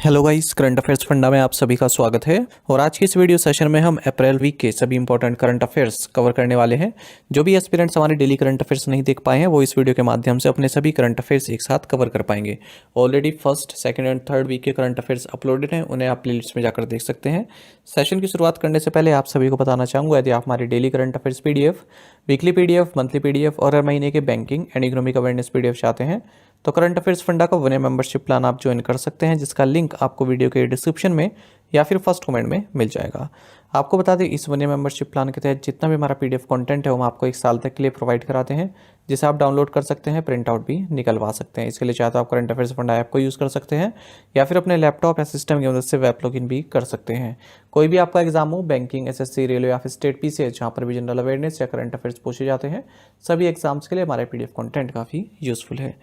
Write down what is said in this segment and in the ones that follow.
Hello guys, current affairs funda में आप सभी का स्वागत है। और आज की इस वीडियो सेशन में हम अप्रैल वीक के सभी इंपॉर्टेंट करंट अफेयर्स कवर करने वाले हैं। जो भी एस्पिरेंट्स हमारे डेली करंट अफेयर्स नहीं देख पाए हैं वो इस वीडियो के माध्यम से अपने सभी करंट अफेयर्स एक साथ कवर कर पाएंगे। Already first, second and third week के करंट अफेयर्स अपलोडेड हैं, उन्हें आप प्लेलिस्ट में जाकर देख सकते हैं। सेशन की शुरुआत करने से पहले आप सभी को बताना चाहूँगा, यदि आप हमारे daily current affairs PDF, weekly PDF, monthly PDF और हर महीने के banking and economic awareness PDF चाहते हैं तो करंट अफेयर्स फंडा का 1 मेंबरशिप प्लान आप ज्वाइन कर सकते हैं, जिसका लिंक आपको वीडियो के डिस्क्रिप्शन में या फिर फर्स्ट कमेंट में मिल जाएगा। आपको बता दें, इस 1 मेंबरशिप प्लान के तहत जितना भी हमारा पीडीएफ कंटेंट है वो हम आपको 1 साल तक के लिए प्रोवाइड कराते हैं, जिसे आप डाउनलोड कर सकते हैं, प्रिंट आउट भी निकलवा सकते हैं। इसके लिए चाहे तो आप करंट अफेयर्स फंडा ऐप को यूज़ कर सकते हैं या फिर अपने लैपटॉप या सिस्टम की मदद से वेब लॉगिन भी कर सकते हैं। कोई भी आपका एग्जाम हो, बैंकिंग, एसएससी, रेलवे या फिर स्टेट पीसीएस, जहाँ पर भी जनरल अवेयरनेस या करंट अफेयर्स पूछे जाते हैं, सभी एग्जाम्स के लिए हमारे पीडीएफ कंटेंट काफ़ी यूजफुल है।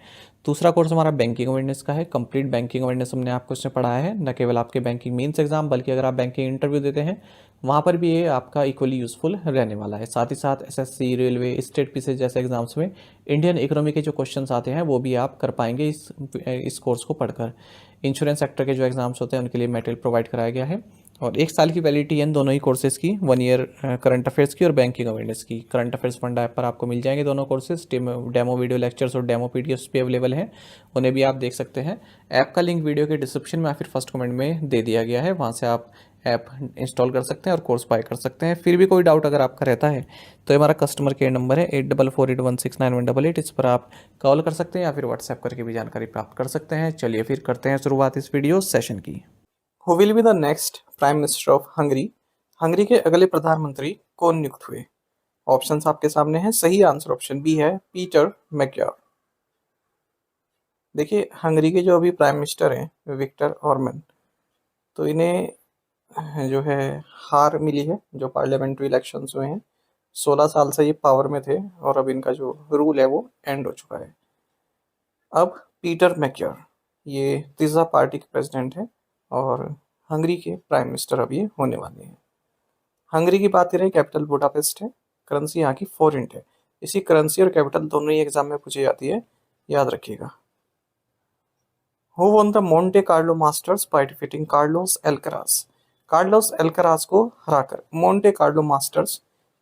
दूसरा कोर्स हमारा बैंकिंग अवेयरनेस का है। कंप्लीट बैंकिंग अवेयरनेस हमने आपको इसमें पढ़ाया है, न केवल आपके बैंकिंग मेंस एग्जाम बल्कि अगर आप बैंकिंग इंटरव्यू देते हैं वहाँ पर भी ये आपका इक्वली यूजफुल रहने वाला है। साथ ही साथ एसएससी, रेलवे, स्टेट पीसीएस जैसे एग्जाम्स में इंडियन इकोनॉमी के जो क्वेश्चंस आते हैं वो भी आप कर पाएंगे इस कोर्स को पढ़कर। इंश्योरेंस सेक्टर के जो एग्जाम्स होते हैं उनके लिए मटेरियल प्रोवाइड कराया गया है और 1 साल की वैलिडिटी है इन दोनों ही कोर्सेज की, 1 ईयर करंट अफेयर्स की और बैंकिंग अवेयरनेस की। करंट अफेयर्स फंडा ऐप पर आपको मिल जाएंगे दोनों कोर्सेज। डेमो वीडियो लेक्चर्स और डेमो पीडीएफ्स भी अवेलेबल हैं, उन्हें भी आप देख सकते हैं। ऐप का लिंक वीडियो के डिस्क्रिप्शन में या फिर फर्स्ट कमेंट में दे दिया गया है, वहाँ से आप ऐप इंस्टॉल कर सकते हैं और कोर्स बाय कर सकते हैं। फिर भी कोई डाउट अगर आपका रहता है तो हमारा कस्टमर केयर नंबर है 8448169188, इस पर आप कॉल कर सकते हैं या फिर व्हाट्सएप करके भी जानकारी प्राप्त कर सकते हैं। चलिए फिर करते हैं शुरुआत इस वीडियो सेशन की। Who will be the next prime minister of Hungary? Hungary के अगले प्रधानमंत्री कौन नियुक्त हुए? ऑप्शंस आपके सामने हैं। सही आंसर ऑप्शन बी है, पीटर मैक्यार। देखिए, हंगरी के जो अभी प्राइम मिनिस्टर हैं विक्टर ऑर्बन, तो इन्हें जो है हार मिली है जो पार्लियामेंट्री इलेक्शंस हुए हैं। 16 साल से ये पावर में थे और अब इनका जो रूल है वो एंड हो चुका है। अब पीटर मैक्यार ये तीसरा पार्टी के प्रेसिडेंट है और हंगरी के प्राइम मिनिस्टर अब ये होने वाले हैं। हंगरी की बात करें, कैपिटल बुडापेस्ट है, करेंसी यहाँ की फोरेंट है। इसी करेंसी और कैपिटल दोनों ही एग्जाम में पूछी जाती है, याद रखिएगा। Who won the Monte Carlo Masters by defeating Carlos Alcaraz? Carlos Alcaraz को हराकर मोंटे कार्लो मास्टर्स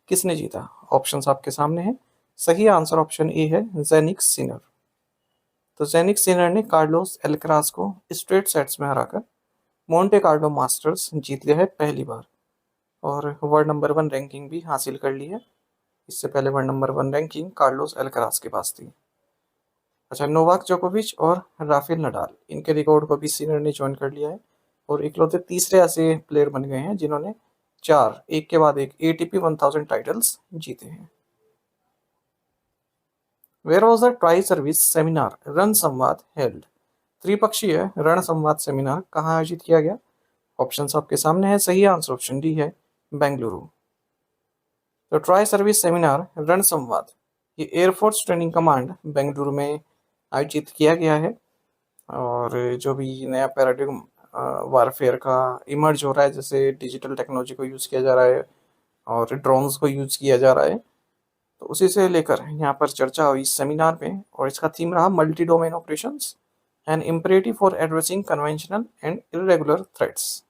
किसने जीता? ऑप्शंस आपके सामने हैं। सही आंसर ऑप्शन ए है, जेनिक सिनर। तो जेनिक सिनर ने कार्लोस एल्कराज को स्ट्रेट सेट्स में हराकर मोंटे कार्लो मास्टर्स जीत लिया है पहली बार और वर्ल्ड नंबर 1 रैंकिंग भी हासिल कर ली है। इससे पहले वर्ल्ड नंबर 1 रैंकिंग कार्लोस एल्कराज के पास थी। अच्छा, नोवाक जोकोविच और राफेल नडाल, इनके रिकॉर्ड को भी सिनर ने ज्वाइन कर लिया है और इकलौते तीसरे ऐसे प्लेयर बन गए हैं जिन्होंने 4 एक के बाद एक एटीपी 1000 टाइटल्स जीते हैं। Where was the tri service seminar Ran Samvad held? त्रिपक्षीय रण संवाद सेमिनार कहाँ आयोजित किया गया? ऑप्शंस आपके सामने है। सही आंसर ऑप्शन डी है, बेंगलुरु। तो ट्राई सर्विस सेमिनार रण संवाद ये एयरफोर्स ट्रेनिंग कमांड बेंगलुरु में आयोजित किया गया है और जो भी नया पैराडिग्म वारफेयर का इमर्ज हो रहा है, जैसे डिजिटल टेक्नोलॉजी को यूज़ किया जा रहा है और ड्रोन्स को यूज़ किया जा रहा है, तो उसी से लेकर यहाँ पर चर्चा हुई इस सेमिनार में और इसका थीम रहा multi domain operations and imperative for addressing conventional and irregular threats.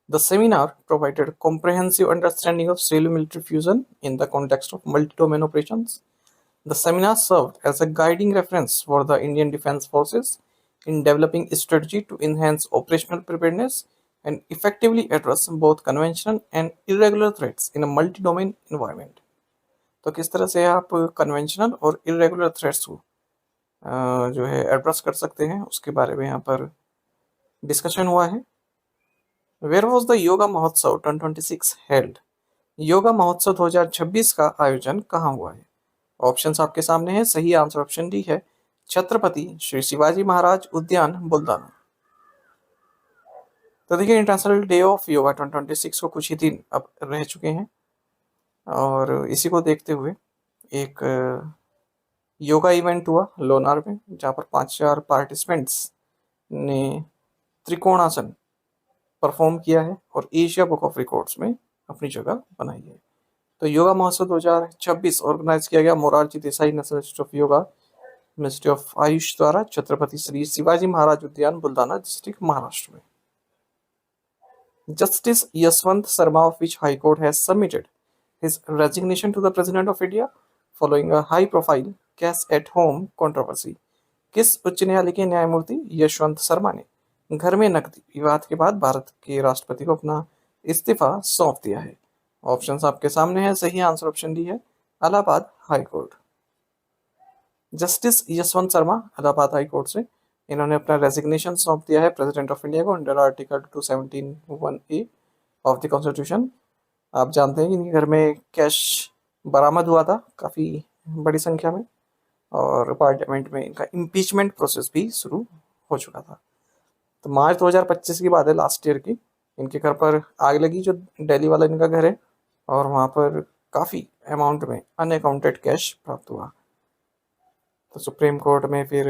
The seminar provided comprehensive understanding of civil-military fusion in the context of multi-domain operations. The seminar served as a guiding reference for the Indian Defence Forces in developing a strategy to enhance operational preparedness and effectively address both conventional and irregular threats in a multi-domain environment. तो किस तरह से आप conventional और irregular threats को जो है address कर सकते हैं उसके बारे में यहाँ पर डिस्कशन हुआ है। वेयर वॉज द योगा महोत्सव 2026 हेल्ड? योगा महोत्सव 2026 का आयोजन कहाँ हुआ है? ऑप्शंस आपके सामने हैं। सही आंसर ऑप्शन डी है, छत्रपति श्री शिवाजी महाराज उद्यान, बुल्दाना। तो देखिए, इंटरनेशनल डे ऑफ योगा 2026 को कुछ ही दिन अब रह चुके हैं और इसी को देखते हुए एक योगा इवेंट हुआ लोनार में, जहाँ पर 5000 पार्टिसिपेंट्स ने त्रिकोणासन परफॉर्म किया है और एशिया बुक ऑफ रिकॉर्ड्स में अपनी जगह बनाई है। तो योगा महोत्सव 2026 ऑर्गेनाइज किया गया Morarji Desai national institute of yoga ministry of Ayush द्वारा छत्रपति श्री शिवाजी महाराज उद्यान बुल्धाना डिस्ट्रिक्ट महाराष्ट्र में। Justice Yashwant Sharma of which High Court has submitted his resignation to the President of India following a high-profile cash at home controversy। किस उच्च न्यायालय के न्यायमूर्ति यशवंत शर्मा ने घर में नकदी विवाद के बाद भारत के राष्ट्रपति को अपना इस्तीफा सौंप दिया है? ऑप्शंस आपके सामने है। सही आंसर ऑप्शन डी है, Allahabad high court. Justice Yashwant Sharma Allahabad high court से इन्होंने अपना रेजिग्नेशन सौंप दिया है प्रेसिडेंट ऑफ इंडिया को under article 217(1)(a) of the constitution. आप जानते हैं कि इनके घर में कैश बरामद हुआ था काफ़ी बड़ी संख्या में, और पार्लियामेंट में इनका इम्पीचमेंट प्रोसेस भी शुरू हो चुका था। तो मार्च 2025 की बात है, लास्ट ईयर की। इनके घर पर आग लगी, जो दिल्ली वाला इनका घर है, और वहाँ पर काफ़ी अमाउंट में अनअकाउंटेड कैश प्राप्त हुआ। तो सुप्रीम कोर्ट में फिर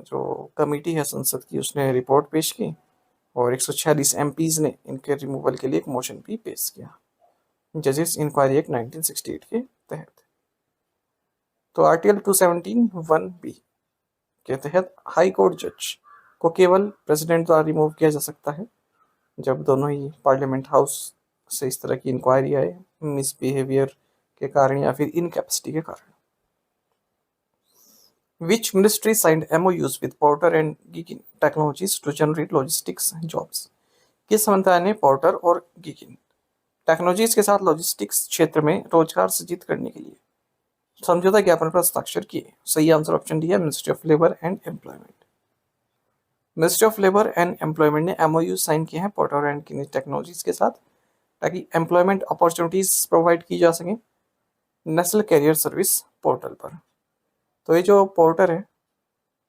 जो कमेटी है संसद की, उसने रिपोर्ट पेश की और 146 MPs ने इनके रिमूवल के लिए एक मोशन भी पेश किया जजेस इंक्वायरी एक्ट 1968 के तहत। तो आर्टिकल 217(1)(b) के तहत हाई कोर्ट जज को केवल प्रेसिडेंट द्वारा रिमूव किया जा सकता है जब दोनों ही पार्लियामेंट हाउस से इस तरह की इंक्वायरी आए, मिसबिहेवियर के कारण या फिर इनकैपेसिटी के कारण। Which ministry signed MOUs with Porter and Gigin Technologies to generate logistics jobs? किस मंत्रालय ने पोर्टर और गिगिन टेक्नोलॉजीज के साथ लॉजिस्टिक्स क्षेत्र में रोजगार सृजित करने के लिए समझौता ज्ञापन पर हस्ताक्षर किए? सही आंसर ऑप्शन डी है, ministry of labour and employment. Ministry of labour and employment ने MOU साइन किए हैं पोर्टर एंड गिगिन टेक्नोलॉजीज के साथ, ताकि एम्प्लॉयमेंट अपॉर्चुनिटीज प्रोवाइड की जा सकें नेशनल कैरियर सर्विस पोर्टल पर। तो ये जो पोर्टर है,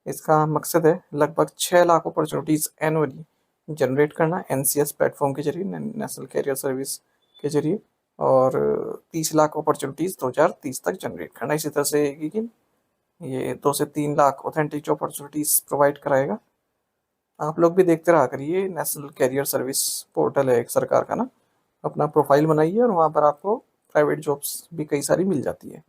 इसका मकसद है लगभग 6 लाख अपॉर्चुनिटीज़ एनुअली जनरेट करना NCS प्लेटफॉर्म के जरिए, नेशनल कैरियर सर्विस के जरिए, और 30 लाख अपॉर्चुनिटीज़ 2030 तक जनरेट करना। इसी तरह से ये 2 से 3 लाख ऑथेंटिक अपॉर्चुनिटीज़ प्रोवाइड कराएगा। आप लोग भी देखते रहा करिए, नेशनल कैरियर सर्विस पोर्टल है एक सरकार का ना, अपना प्रोफाइल बनाइए और वहाँ पर आपको प्राइवेट जॉब्स भी कई सारी मिल जाती है।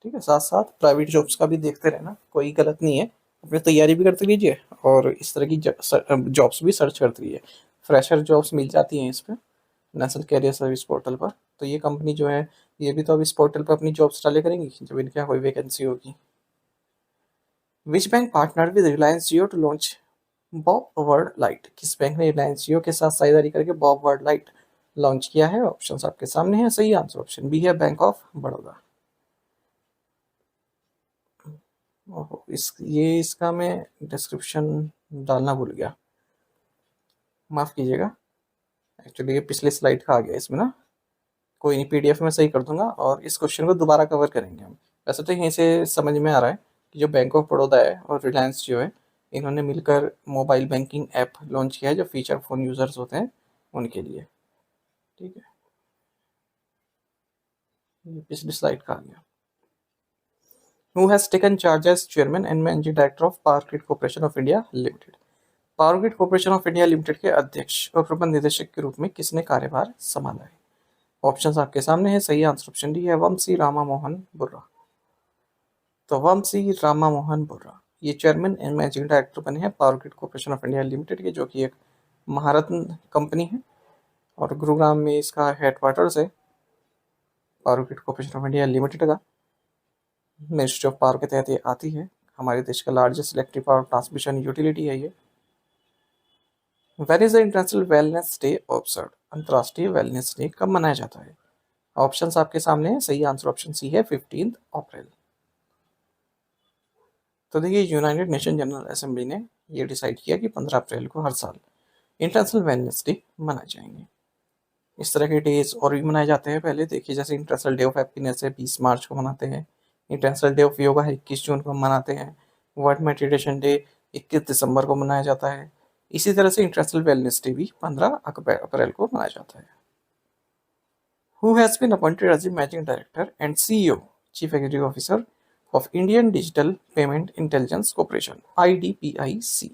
ठीक है, साथ साथ प्राइवेट जॉब्स का भी देखते रहना, कोई गलत नहीं है। अपनी तैयारी भी करते लीजिए और इस तरह की जॉब्स भी सर्च करते रहिए। फ्रेशर जॉब्स मिल जाती हैं इस पर, नेशनल कैरियर सर्विस पोर्टल पर। तो ये कंपनी जो है, ये भी तो अब इस पोर्टल पर अपनी जॉब्स डाले करेंगी जब इनके यहाँ कोई वैकेंसी होगी। Which bank partner with Reliance Jio to launch BoB world lite? किस बैंक ने रिलायंस जियो के साथ साझेदारी करके बॉब वर्ल्ड लाइट लॉन्च किया है? ऑप्शन आपके सामने है। सही आंसर ऑप्शन बी है, बैंक ऑफ बड़ौदा। इसका मैं डिस्क्रिप्शन डालना भूल गया, माफ़ कीजिएगा। एक्चुअली ये पिछले स्लाइड का आ गया इसमें ना, कोई नहीं, PDF में सही कर दूंगा और इस क्वेश्चन को दोबारा कवर करेंगे हम। वैसे तो यहीं से समझ में आ रहा है कि जो बैंक ऑफ बड़ौदा है और रिलायंस जियो है, इन्होंने मिलकर मोबाइल बैंकिंग ऐप लॉन्च किया है जो फीचर फ़ोन यूज़र्स होते हैं उनके लिए। ठीक है, ये पिछली स्लाइड का आ गया। Who has taken charge as chairman and managing director of Power Grid Corporation of India Limited? Power grid corporation of India limited के अध्यक्ष और प्रबंध निदेशक के रूप में किसने कार्यभार संभाला है? ऑप्शंस आपके सामने है। सही आंसर ऑप्शन डी है, वंशी रामा मोहन बुर्रा। तो वंशी रामा मोहन बुर्रा ये चेयरमैन एंड मैनेजिंग डायरेक्टर बने हैं power grid corporation of India limited के, जो कि एक महारत्न कंपनी है और गुरुग्राम में इसका हेडक्वार्टर्स है। Power grid corporation of India limited का मिनिस्ट्री ऑफ पावर के तहत ये आती है। हमारे देश का largest electric power transmission utility है ये। When is the international wellness day observed? अंतर्राष्ट्रीय वेलनेस डे कब मनाया जाता है? ऑप्शंस आपके सामने है। सही आंसर ऑप्शन सी है, 15 अप्रैल। तो देखिए, यूनाइटेड नेशन जनरल असेंबली ने ये डिसाइड किया कि 15 अप्रैल को हर साल इंटरनेशनल वेलनेस डे मनाए जाएंगे। इस तरह के डेज और भी मनाए जाते हैं। पहले देखिए, जैसे इंटरनेशनल डे ऑफ हैप्पीनेस है 20 मार्च को मनाते हैं। इंटरनेशनल डे ऑफ योगा है 21 जून को मनाते हैं। वर्ल्ड मेडिटेशन डे 21 दिसंबर को मनाया जाता है। इसी तरह से इंटरनेशनल वेलनेस डे भी 15 अप्रैल को मनाया जाता है। Who has been appointed as the managing director and CEO, Chief Executive Officer of Indian Digital Payment Intelligence Corporation (IDPIC)?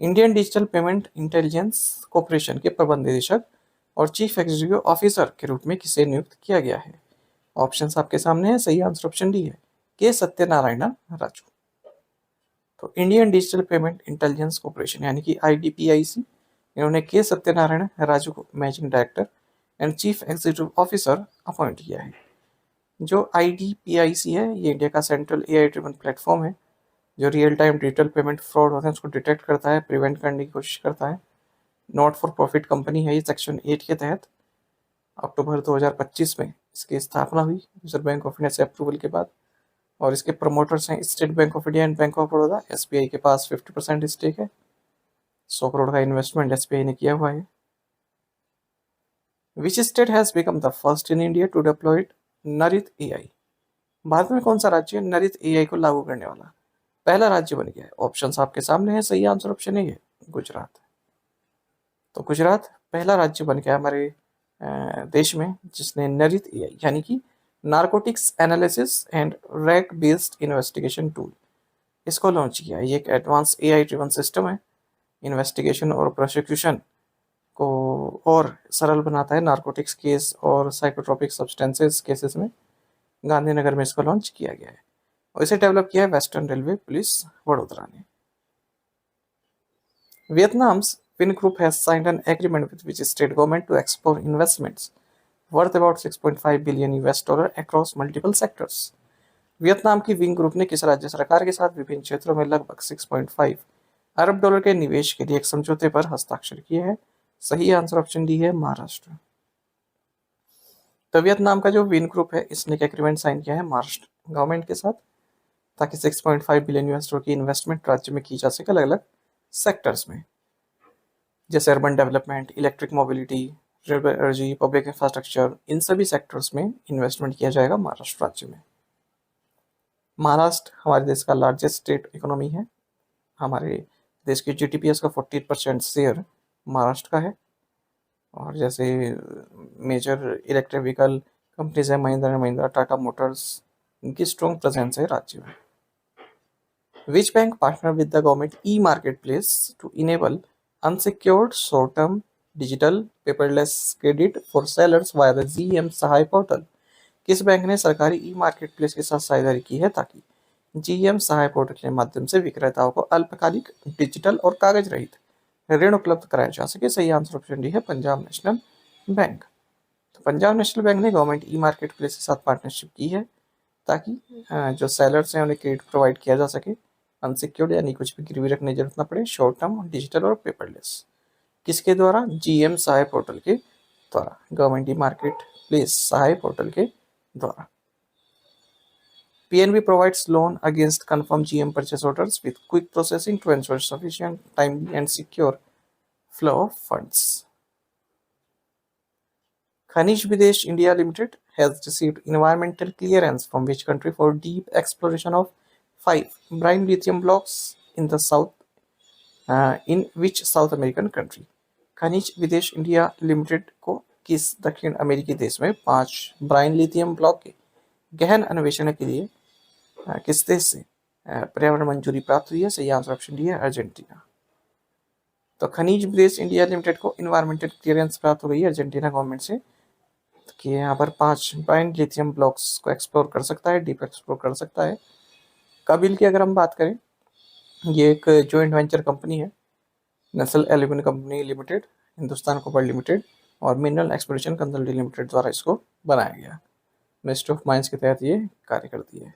Indian digital payment intelligence corporation के प्रबंध निदेशक और चीफ एग्जीक्यूटिव ऑफिसर के रूप में किसे नियुक्त किया गया है? ऑप्शंस आपके सामने है। सही आंसर ऑप्शन डी है, के सत्यनारायण राजू। तो Indian digital payment intelligence corporation यानी कि IDPIC, इन्होंने के सत्यनारायण राजू को managing director and chief executive officer appoint किया है। जो IDPIC है ये इंडिया का सेंट्रल AI ड्रिवन प्लेटफॉर्म है जो real time digital payment fraud होते हैं उसको डिटेक्ट करता है, प्रिवेंट करने की कोशिश करता है। नॉट फॉर प्रॉफिट कंपनी है ये, सेक्शन 8 के तहत अक्टूबर 2025 में इसकी स्थापना हुई रिजर्व बैंक ऑफ इंडिया से अप्रूवल के बाद। और इसके प्रमोटर्स हैं state bank of India and bank of Baroda. SBI के पास 50% स्टेक है। 100 करोड़ का इन्वेस्टमेंट SBI ने किया हुआ है। Which state has become the first in India to deploy नरित AI? भारत में कौन सा राज्य नरित AI को लागू करने वाला पहला राज्य बन गया है? ऑप्शंस आपके सामने है। सही आंसर ऑप्शन ए है गुजरात। तो गुजरात पहला राज्य बन गया हमारे देश में जिसने नरित AI यानी कि narcotics analysis and rack based investigation tool इसको लॉन्च किया। ये एक एडवांस AI ड्रिवन सिस्टम है, इन्वेस्टिगेशन और प्रोसिक्यूशन को और सरल बनाता है। नारकोटिक्स केस और साइकोट्रोपिक सब्सटेंसेस केसेस में गांधीनगर में इसको लॉन्च किया गया है और इसे डेवलप किया है वेस्टर्न रेलवे पुलिस वडोदरा ने। Vietnam's Vingroup has signed an agreement with which state government to explore investments worth about 6.5 billion US dollar across multiple sectors. Vietnam की विंग ग्रुप ने किस राज्य सरकार के साथ विभिन्न क्षेत्रों में लगभग 6.5 अरब डॉलर के निवेश के लिए एक समझौते पर हस्ताक्षर किए हैं? सही आंसर ऑप्शन डी है महाराष्ट्र। तो वियतनाम का जो विंग ग्रुप है इसने एक एग्रीमेंट साइन किया है महाराष्ट्र गवर्नमेंट के साथ ताकि 6.5 बिलियन US डॉलर की इन्वेस्टमेंट राज्य में की जा सके अलग अलग सेक्टर्स में, जैसे urban development, electric mobility, renewable energy, public infrastructure. इन सभी सेक्टर्स में इन्वेस्टमेंट किया जाएगा महाराष्ट्र राज्य में। महाराष्ट्र हमारे देश का लार्जेस्ट स्टेट इकोनॉमी है। हमारे देश की GDP का 40% शेयर महाराष्ट्र का है। और जैसे मेजर इलेक्ट्रिक व्हीकल कंपनीज है महिंद्रा एंड महिंद्रा, टाटा मोटर्स, इनकी स्ट्रॉन्ग प्रेजेंस है राज्य में। Which bank partnered with the government e-marketplace to enable unsecured short-term digital paperless credit for sellers via the GM Sahay portal? किस बैंक ने सरकारी ई-मार्केटप्लेस के साथ साझेदारी की है ताकि GM सहाय पोर्टल के माध्यम से विक्रेताओं को अल्पकालिक डिजिटल और कागज रहित ऋण उपलब्ध कराया जा सके? सही आंसर ऑप्शन डी है पंजाब नेशनल बैंक। तो पंजाब नेशनल बैंक ने गवर्नमेंट ई-मार्केटप्लेस के साथ पार्टनरशिप की है ताकि जो सेलर्स हैं उन्हें क्रेडिट प्रोवाइड किया जा सके अनसिक्योर्ड यानी कुछ भी गिरवी रखने की जरूरत ना पड़े, शॉर्ट टर्म, डिजिटल और पेपरलेस। किसके द्वारा? GM सहाय पोर्टल के द्वारा, गवर्नमेंट ई मार्केट प्लेस सहाय पोर्टल के द्वारा। PNB provides loan against confirmed GM purchase orders with quick processing to ensure sufficient, timely and secure flow of funds. Khanish Videsh India Limited has received environmental clearance from which country for deep exploration of 5 brine lithium blocks in the south in which South American country? खनिज विदेश India limited को किस दक्षिण अमेरिकी देश में 5 Bryan lithium block के गहन अन्वेषण के लिए किस देश से पर्यावरण मंजूरी प्राप्त हुई है? सही आंसर ऑप्शन डी है अर्जेंटीना। तो खनिज विदेश इंडिया लिमिटेड को इन्वायरमेंटल क्लियरेंस प्राप्त हो गई है अर्जेंटीना गवर्नमेंट से कि यहाँ पर 5 ब्राइन लिथियम ब्लॉक्स को एक्सप्लोर कर सकता है, डीप एक्सप्लोर कर सकता है। काबिल की अगर हम बात करें, ये एक जॉइंट वेंचर कंपनी है, national aluminium company limited, Hindustan copper limited और मिनरल एक्सप्लोरेशन कंसल्टेंसी लिमिटेड द्वारा इसको बनाया गया। मिनिस्ट्री ऑफ माइंस के तहत ये कार्य करती है।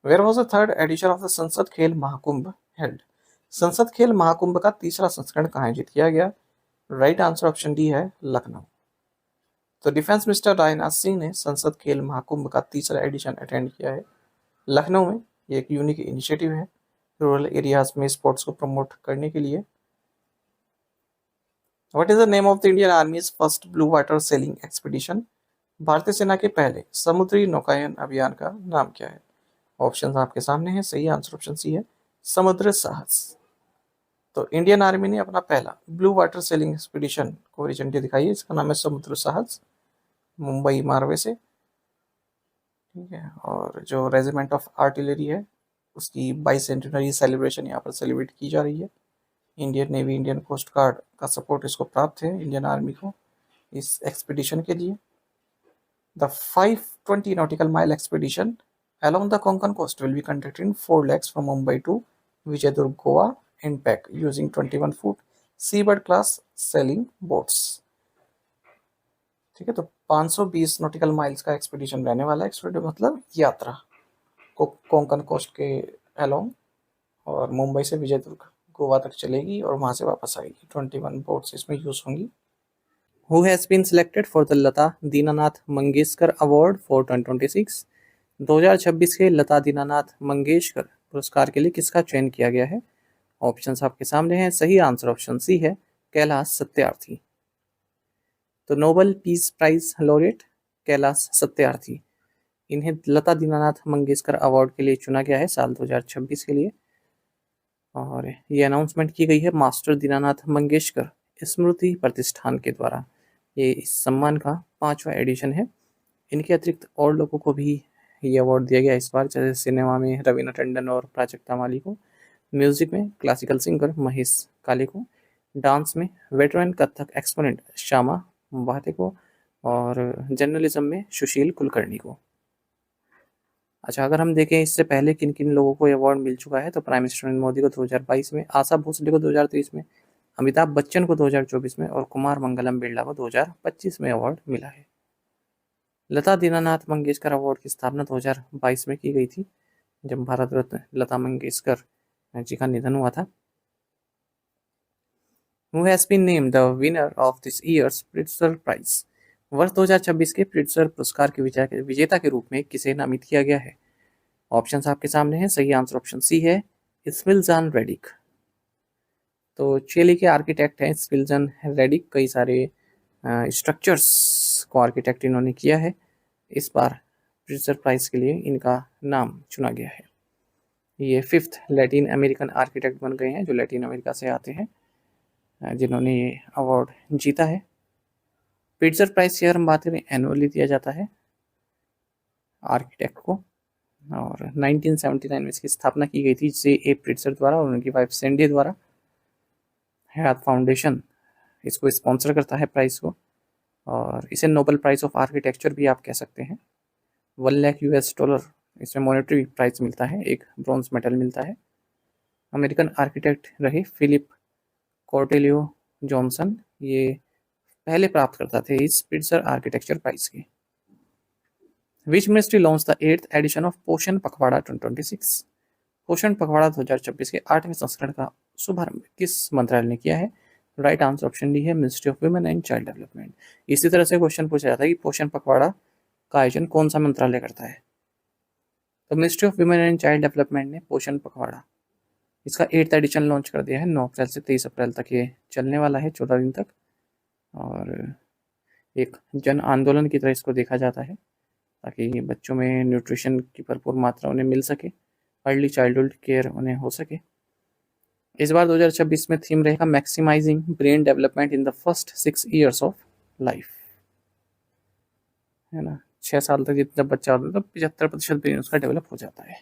Where was the third edition of the Sansad Khel Mahakumbh held? संसद खेल महाकुंभ का तीसरा संस्करण कहाँ आयोजित किया गया? राइट आंसर ऑप्शन डी है लखनऊ। तो डिफेंस मिनिस्टर राजनाथ सिंह ने संसद खेल महाकुंभ का तीसरा एडिशन अटेंड किया है लखनऊ में। ये एक यूनिक इनिशिएटिव है रूरल एरियाज में स्पोर्ट्स को प्रमोट करने के लिए। What is the name of the Indian आर्मीज first blue water selling expedition? भारतीय सेना के पहले समुद्री नौकायन अभियान का नाम क्या है? ऑप्शन आपके सामने है। सही आंसर ऑप्शन सी है समुद्र साहस। तो इंडियन आर्मी ने अपना पहला ब्लू वाटर सेलिंग एक्सपीडिशन को हरी झंडी दिखाई है, इसका नाम है समुद्र साहस, मुंबई मारवे से। ठीक है, और जो रेजिमेंट ऑफ आर्टिलरी है उसकी 22 सेंटिनरी सेलिब्रेशन यहाँ पर सेलिब्रेट की जा रही है। Indian navy, Indian coast guard का सपोर्ट इसको प्राप्त है इंडियन आर्मी को इस एक्सपीडिशन के लिए। The 520 nautical mile expedition along the Konkan coast will be conducted in 4 legs from Mumbai to Vijayadurg, Goa and back using 21-foot seabird class sailing boats. ठीक है, तो 520 नॉटिकल माइल्स का expedition रहने वाला है। एक्सपीडिशन मतलब यात्रा कोंकण कोस्ट के अलोंग, और मुंबई से विजयदुर्ग गोवा तक चलेगी और वहां से वापस आएगी। 21 बोट्स इसमें यूज होंगी। Who has been selected for the Lata Dinanath Mangeshkar award for 2026? 2026 के लता दीनानाथ मंगेशकर पुरस्कार के लिए किसका चयन किया गया है? ऑप्शंस आपके सामने हैं। सही आंसर ऑप्शन सी है, कैलाश सत्यार्थी। तो Nobel peace prize laureate Kailash Satyarthi, इन्हें लता दीनानाथ मंगेशकर अवार्ड के लिए चुना गया है साल 2026 के लिए। और ये अनाउंसमेंट की गई है मास्टर दीनानाथ मंगेशकर स्मृति प्रतिष्ठान के द्वारा। ये इस सम्मान का 5वां एडिशन है। इनके अतिरिक्त और लोगों को भी ये अवार्ड दिया गया इस बार, जैसे सिनेमा में रवीना टंडन और प्राजक्ता माली को, म्यूजिक में क्लासिकल सिंगर महेश काले को, डांस में वेटरन कथक एक्सपोनेंट श्यामा भाटे को, और जर्नलिज्म में सुशील कुलकर्णी को। अच्छा, अगर हम देखें इससे पहले किन किन लोगों को अवार्ड मिल चुका है, तो प्राइम मिनिस्टर नरेंद्र मोदी को 2022 में, आशा भोसले को 2023 में, अमिताभ बच्चन को 2024 में और कुमार मंगलम बिरला को 2025 में अवार्ड मिला है। लता दीनानाथ मंगेशकर अवार्ड की स्थापना 2022 में की गई थी, जब भारत रत्न लता मंगेशकर जी का निधन हुआ था। Who has been named the winner of this year's Pulitzer Prize? वर्ष 2026 के प्रिट्जर पुरस्कार के विजेता के रूप में किसे नामित किया गया है? ऑप्शंस आपके सामने हैं। सही आंसर ऑप्शन सी है, स्पिलजन रेडिक। तो चिली के आर्किटेक्ट हैं स्पिलजन रेडिक। कई सारे स्ट्रक्चर्स को आर्किटेक्ट इन्होंने किया है। इस बार प्रिट्जर प्राइज के लिए इनका नाम चुना गया है। ये 5th लैटिन अमेरिकन आर्किटेक्ट बन गए हैं जो लैटिन अमेरिका से आते हैं, जिन्होंने ये अवार्ड जीता है। प्रिट्जर प्राइज की अगर हम बात करें, एनुअली दिया जाता है आर्किटेक्ट को, और 1979 में इसकी स्थापना की गई थी J.A. प्रिट्जर द्वारा और उनकी वाइफ सैंडी द्वारा। हयात फाउंडेशन इसको स्पॉन्सर करता है प्राइज को, और इसे नोबेल प्राइज ऑफ आर्किटेक्चर भी आप कह सकते हैं। $1,00,000 इसमें मॉनेटरी प्राइज मिलता है, एक ब्रॉन्ज मेडल मिलता है। अमेरिकन आर्किटेक्ट रहे फिलिप कॉर्टेलियो जॉनसन, ये पहले प्राप्त करता थे इस प्रिट्जर आर्किटेक्चर प्राइज के। Which ministry launch the 8th edition of Poshan Pakhwada 2026? पोषण पखवाड़ा 2026 के 8वें संस्करण का शुभारंभ किस मंत्रालय ने किया है? राइट आंसर ऑप्शन डी है, ministry of women and child development. इसी तरह से क्वेश्चन पूछा जाता है कि पोषण पखवाड़ा का आयोजन कौन सा मंत्रालय करता है? तो ministry of women and child development ने पोषण पखवाड़ा इसका 8th एडिशन लॉन्च कर दिया है। 9 अप्रैल से 23 अप्रैल तक ये चलने वाला है, 14 दिन तक, और एक जन आंदोलन की तरह इसको देखा जाता है, ताकि बच्चों में न्यूट्रिशन की भरपूर मात्रा उन्हें मिल सके, अर्ली चाइल्डहुड केयर उन्हें हो सके। इस बार 2026 में थीम रहेगा maximising brain development in the first 6 years of life, है ना। 6 साल तक जितना बच्चा होता है तो 75% ब्रेन उसका डेवलप हो जाता है।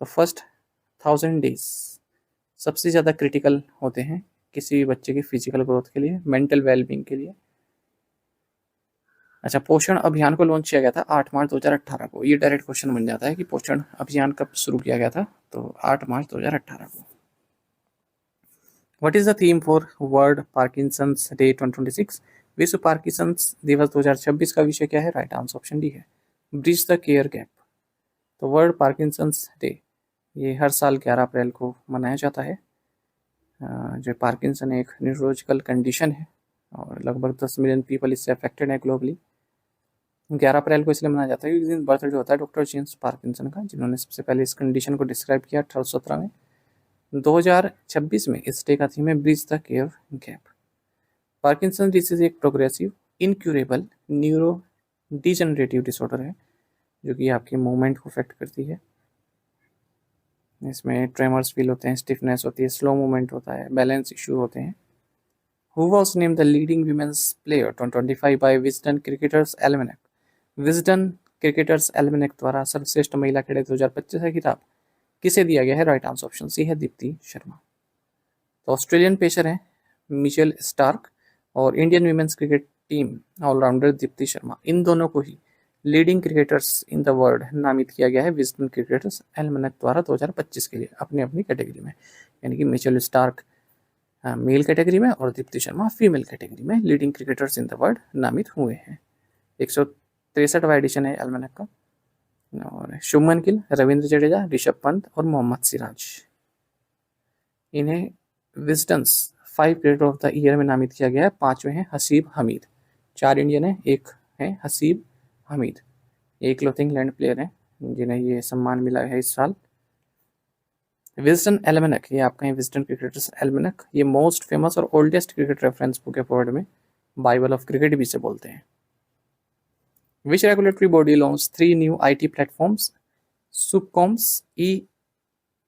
तो फर्स्ट 1000 days सबसे ज़्यादा क्रिटिकल होते हैं किसी भी बच्चे की फिजिकल ग्रोथ के लिए, मेंटल वेलबींग के लिए। अच्छा, पोषण अभियान को लॉन्च किया गया था 8 मार्च 2018 को। ये डायरेक्ट क्वेश्चन बन जाता है कि पोषण अभियान कब शुरू किया गया था, तो 8 मार्च 2018 को। What is the theme for world Parkinson's day 2026? विश्व पार्किंसंस दिवस 2026 का विषय क्या है? राइट आंसर ऑप्शन डी है, ब्रिज द केयर गैप। तो वर्ल्ड पार्किंसंस डे ये हर साल 11 अप्रैल को मनाया जाता है। जो पार्किंसन एक न्यूरोलॉजिकल कंडीशन है और लगभग 10 मिलियन पीपल इससे अफेक्टेड है ग्लोबली। 11 अप्रैल को इसलिए मनाया जाता है क्योंकि दिन बर्थडे होता है डॉक्टर जेम्स पार्किंसन का, जिन्होंने सबसे पहले इस कंडीशन को डिस्क्राइब किया 1817 में। 2026 में इस डे का थीम है bridge the care gap. Parkinson disease एक progressive incurable neuro degenerative disorder है जो कि आपकी मूवमेंट को अफेक्ट करती है। इसमें ट्रेमर्स फील होते हैं, स्टिफनेस होती है, स्लो मूवमेंट होता है, बैलेंस इशू होते हैं। Who was named the leading women's player 2025 by Wisden Cricketers Almanac? Wisden Cricketers Almanac द्वारा सर्वश्रेष्ठ महिला खिलाड़ी 2025 का खिताब किसे दिया गया है? राइट आंसर ऑप्शन सी है, दीप्ति शर्मा। तो ऑस्ट्रेलियन पेसर हैं मिचेल स्टार्क और Indian women's cricket team allrounder Deepti Sharma, इन दोनों को ही leading cricketers in the world नामित किया गया है विजडन क्रिकेटर्स एल्मनक द्वारा 2025 के लिए अपनी अपनी कैटेगरी में, यानी कि मिचेल स्टार्क मेल कैटेगरी में और दीप्ति शर्मा फीमेल कैटेगरी में leading cricketers in the world नामित हुए हैं। 163वां एडिशन है एल्मनक का। और शुभमन गिल, रविंद्र जडेजा, ऋषभ पंत और मोहम्मद सिराज, इन्हें विजडन्स 5 क्रिकेटर ऑफ द ईयर में नामित किया गया है। 5वें हैं हसीब हमीद, 4 इंडियन है, एक है हसीब हमीद, एकलौते इंग्लैंड प्लेयर हैं जिन्हें ये सम्मान मिला है इस साल। विजडन एल्मनक, ये आपका है विजडन क्रिकेटर्स एल्मनक, ये मोस्ट फेमस और ओल्डेस्ट क्रिकेट रेफरेंस बुक है वर्ल्ड में, बाइबल ऑफ क्रिकेट भी इसे बोलते हैं। Which regulatory body launch 3 new IT platforms, सुपकॉम्स,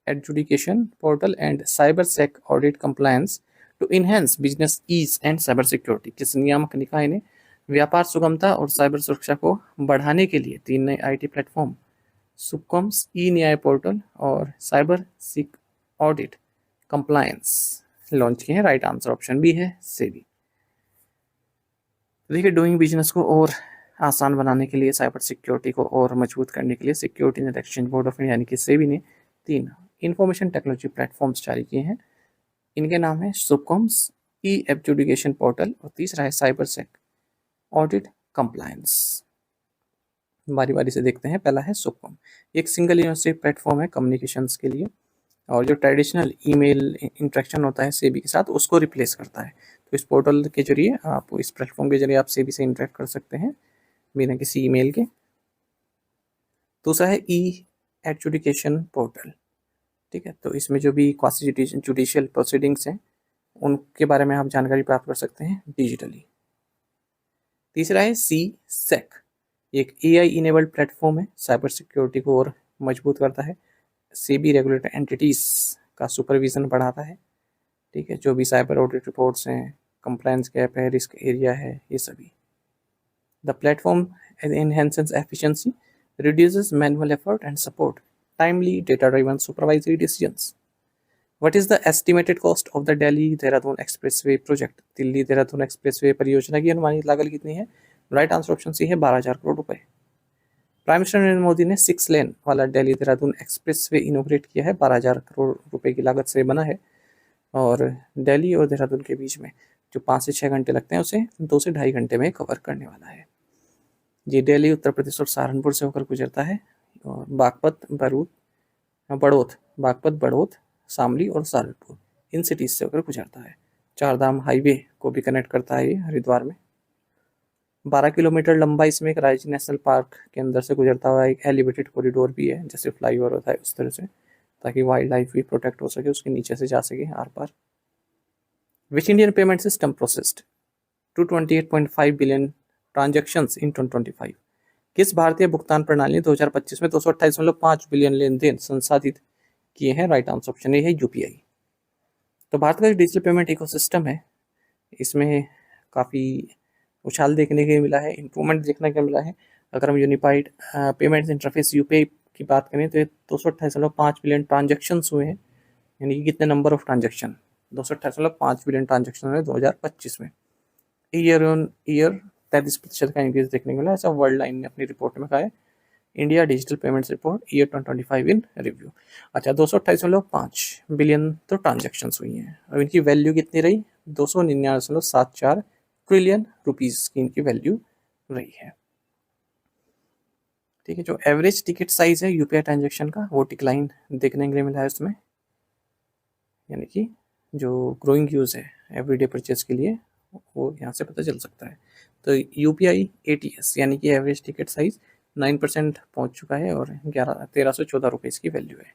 adjudication portal and cybersec audit compliance to enhance business ease and cyber security. किस नियामक निकाय ने व्यापार सुगमता और साइबर सुरक्षा को बढ़ाने के लिए 3 नए IT प्लेटफॉर्म सुपकॉम्स, न्याय पोर्टल और साइबर सिक ऑडिट कंप्लायंस लॉन्च किए हैं? राइट आंसर ऑप्शन बी है सेबी। देखिए, डूइंग बिजनेस को और आसान बनाने के लिए, साइबर सिक्योरिटी को और मजबूत करने के लिए securities and exchange board of India यानी कि सेबी ने 3 इंफॉर्मेशन टेक्नोलॉजी प्लेटफॉर्म्स जारी किए हैं। इनके नाम है सुपकॉम्स, एडजुडिकेशन पोर्टल और तीसरा है साइबर सेक ऑडिट कंप्लायंस। बारी बारी से देखते हैं। पहला है सुपकॉम, एक सिंगल यूनिवर्सिटी प्लेटफॉर्म है कम्युनिकेशंस के लिए, और जो ट्रेडिशनल ईमेल इंटरेक्शन होता है सेबी के साथ उसको रिप्लेस करता है। तो इस पोर्टल के जरिए आप, इस प्लेटफॉर्म के जरिए आप सेबी से इंटरेक्ट कर सकते हैं बिना किसी ईमेल के। दूसरा है एडजुडिकेशन पोर्टल, ठीक है, तो इसमें जो भी क्वासी जुडिशियल प्रोसीडिंग्स हैं उनके बारे में आप जानकारी प्राप्त कर सकते हैं डिजिटली। तीसरा है सेक, एक AI इनेबल्ड प्लेटफॉर्म है, साइबर सिक्योरिटी को और मजबूत करता है, सेबी रेगुलेटर एंटिटीज का सुपरविजन बढ़ाता है, ठीक है, जो भी साइबर ऑडिट रिपोर्ट्स हैं, कंप्लायंस गैप है, रिस्क एरिया है, ये सभी। The platform enhances efficiency, reduces manual effort and support timely data-driven supervisory decisions. What is the estimated cost of the Delhi-Dehradun Expressway project? Delhi Dehradun expressway परियोजना की अनुमानित लागत कितनी है? राइट आंसर ऑप्शन सी है 12,000 करोड़ रुपए। प्राइम मिनिस्टर नरेंद्र मोदी ने 6 लेन वाला दिल्ली देहरादून एक्सप्रेसवे इनोग्रेट किया है। 12,000 करोड़ रुपए की लागत से बना है और दिल्ली और देहरादून के बीच में जो 5 से 6 घंटे लगते हैं उसे 2 से 2.5 घंटे में कवर करने वाला है। ये दिल्ली, उत्तर प्रदेश और सहारनपुर से होकर गुजरता है, और बागपत, बड़ौत, शामली और सहारनपुर, इन सिटीज से होकर गुजरता है। 4 धाम हाईवे को भी कनेक्ट करता है ये हरिद्वार में। 12 किलोमीटर लंबा इसमें एक रायजी नेशनल पार्क के अंदर से गुजरता हुआ एक एलिवेटेड कॉरिडोर भी है, जैसे फ्लाईओवर होता है उस तरह से, ताकि वाइल्ड लाइफ भी प्रोटेक्ट हो सके, उसके नीचे से जा सके आर पार। Which Indian payment system processed 228.5 billion transactions in 2025? किस भारतीय भुगतान प्रणाली ने 2025 में 228.5 बिलियन लेन देन संसाधित किए हैं? राइट आंसर ऑप्शन ए है यूपीआई। तो भारत का जो डिजिटल पेमेंट इकोसिस्टम है, इसमें काफ़ी उछाल देखने के मिला है, इम्प्रूवमेंट देखने को मिला है। अगर हम यूनिफाइड पेमेंट्स इंटरफेस यूपीआई की बात करें तो ये 228.5 बिलियन ट्रांजेक्शन्स हुए हैं, यानी कि कितने number of transaction, 228.5 billion transaction हुए 2025 में। ईयर ऑन ईयर 33% का इंक्रीज देखने को मिला, ऐसा वर्ल्ड लाइन ने अपनी रिपोर्ट में कहा है। India digital payments report year 2025 इन रिव्यू। अच्छा, 228.5 बिलियन तो ट्रांजेक्शन्स हुई हैं। अब इनकी वैल्यू कितनी रही? 299.74 ट्रिलियन रुपीस की इनकी वैल्यू रही है, ठीक है। जो एवरेज टिकट साइज है यूपीआई ट्रांजेक्शन का, वो डिक्लाइन देखने के लिए मिला है उसमें, यानी कि जो ग्रोइंग यूज़ है एवरीडे परचेज के लिए, वो यहाँ से पता चल सकता है। तो यूपीआई ATS यानी कि एवरेज टिकट साइज 9% पहुँच चुका है और 1314 रुपये इसकी वैल्यू है।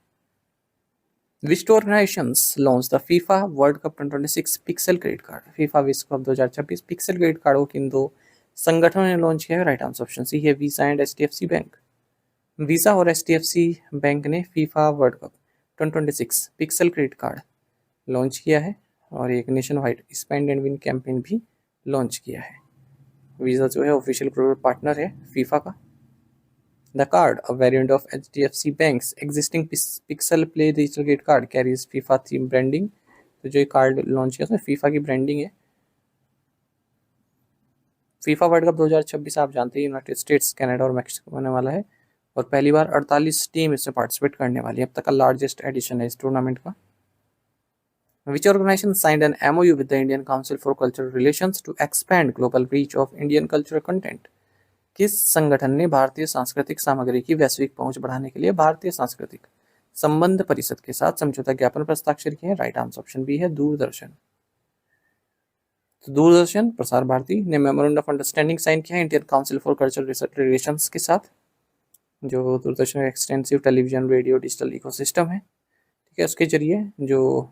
Which two organisations launch the FIFA World Cup 2026 pixel credit card? FIFA विश्व कप 2026 पिक्सल क्रेडिट कार्ड को किन 2 संगठनों ने लॉन्च किया है? राइट आंसर ऑप्शन सी है visa and HDFC bank. Visa और HDFC बैंक ने FIFA World Cup 2026 pixel credit card launch किया है और एक nation wide spend and win campaign भी लॉन्च किया है। वीज़ा जो है ऑफिशियल ग्लोबल पार्टनर है फीफा का। The card, a variant of HDFC banks existing pixel play digital credit card, carries FIFA theme branding. तो जो ये कार्ड लॉन्च किया उसमें फीफा की ब्रांडिंग है। फीफा वर्ल्ड कप 2026 आप जानते हैं यूनाइटेड स्टेट्स, कनाडा और मैक्सिको में होने वाला है और पहली बार 48 टीम इसमें पार्टिसिपेट करने वाली है। अब तक का लार्जेस्ट एडिशन है इस टूर्नामेंट का। Which organization signed an MOU with the Indian Council for Cultural Relations to expand global reach of Indian cultural content? किस संगठन ने भारतीय सांस्कृतिक सामग्री की वैश्विक पहुंच बढ़ाने के लिए भारतीय सांस्कृतिक संबंध परिषद के साथ समझौता ज्ञापन पर हस्ताक्षर किए हैं? राइट आंसर ऑप्शन बी है दूरदर्शन। तो दूरदर्शन प्रसार भारती ने मेमोरेंडम ऑफ अंडरस्टैंडिंग साइन किया है Indian council for cultural relations के साथ, जो Doordarshan extensive television radio digital ecosystem है, ठीक है, उसके जरिए जो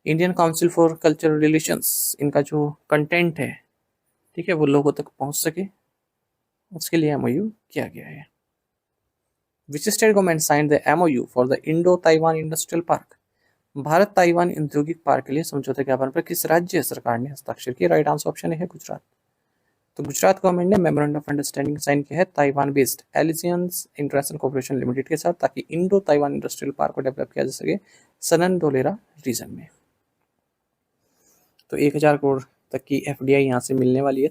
Indian council for cultural relations इनका जो कंटेंट है, ठीक है, वो लोगों तक पहुंच सके, उसके लिए MOU किया गया है। Which state government signed the MOU for the Indo Taiwan industrial park? Bharat Taiwan औद्योगिक पार्क के लिए समझौता ज्ञापन पर किस राज्य सरकार ने हस्ताक्षर किया? राइट आंसर ऑप्शन है गुजरात। तो गुजरात गवर्नमेंट ने मेमोरेंडम ऑफ अंडरस्टैंडिंग साइन किया है Taiwan based allegiance international corporation limited के साथ, ताकि इंडो ताइवान इंडस्ट्रियल पार्क को डेवलप किया जा सके सनन डोलेरा रीजन में। तो 1000 करोड़ तक की FDI यहाँ से मिलने वाली है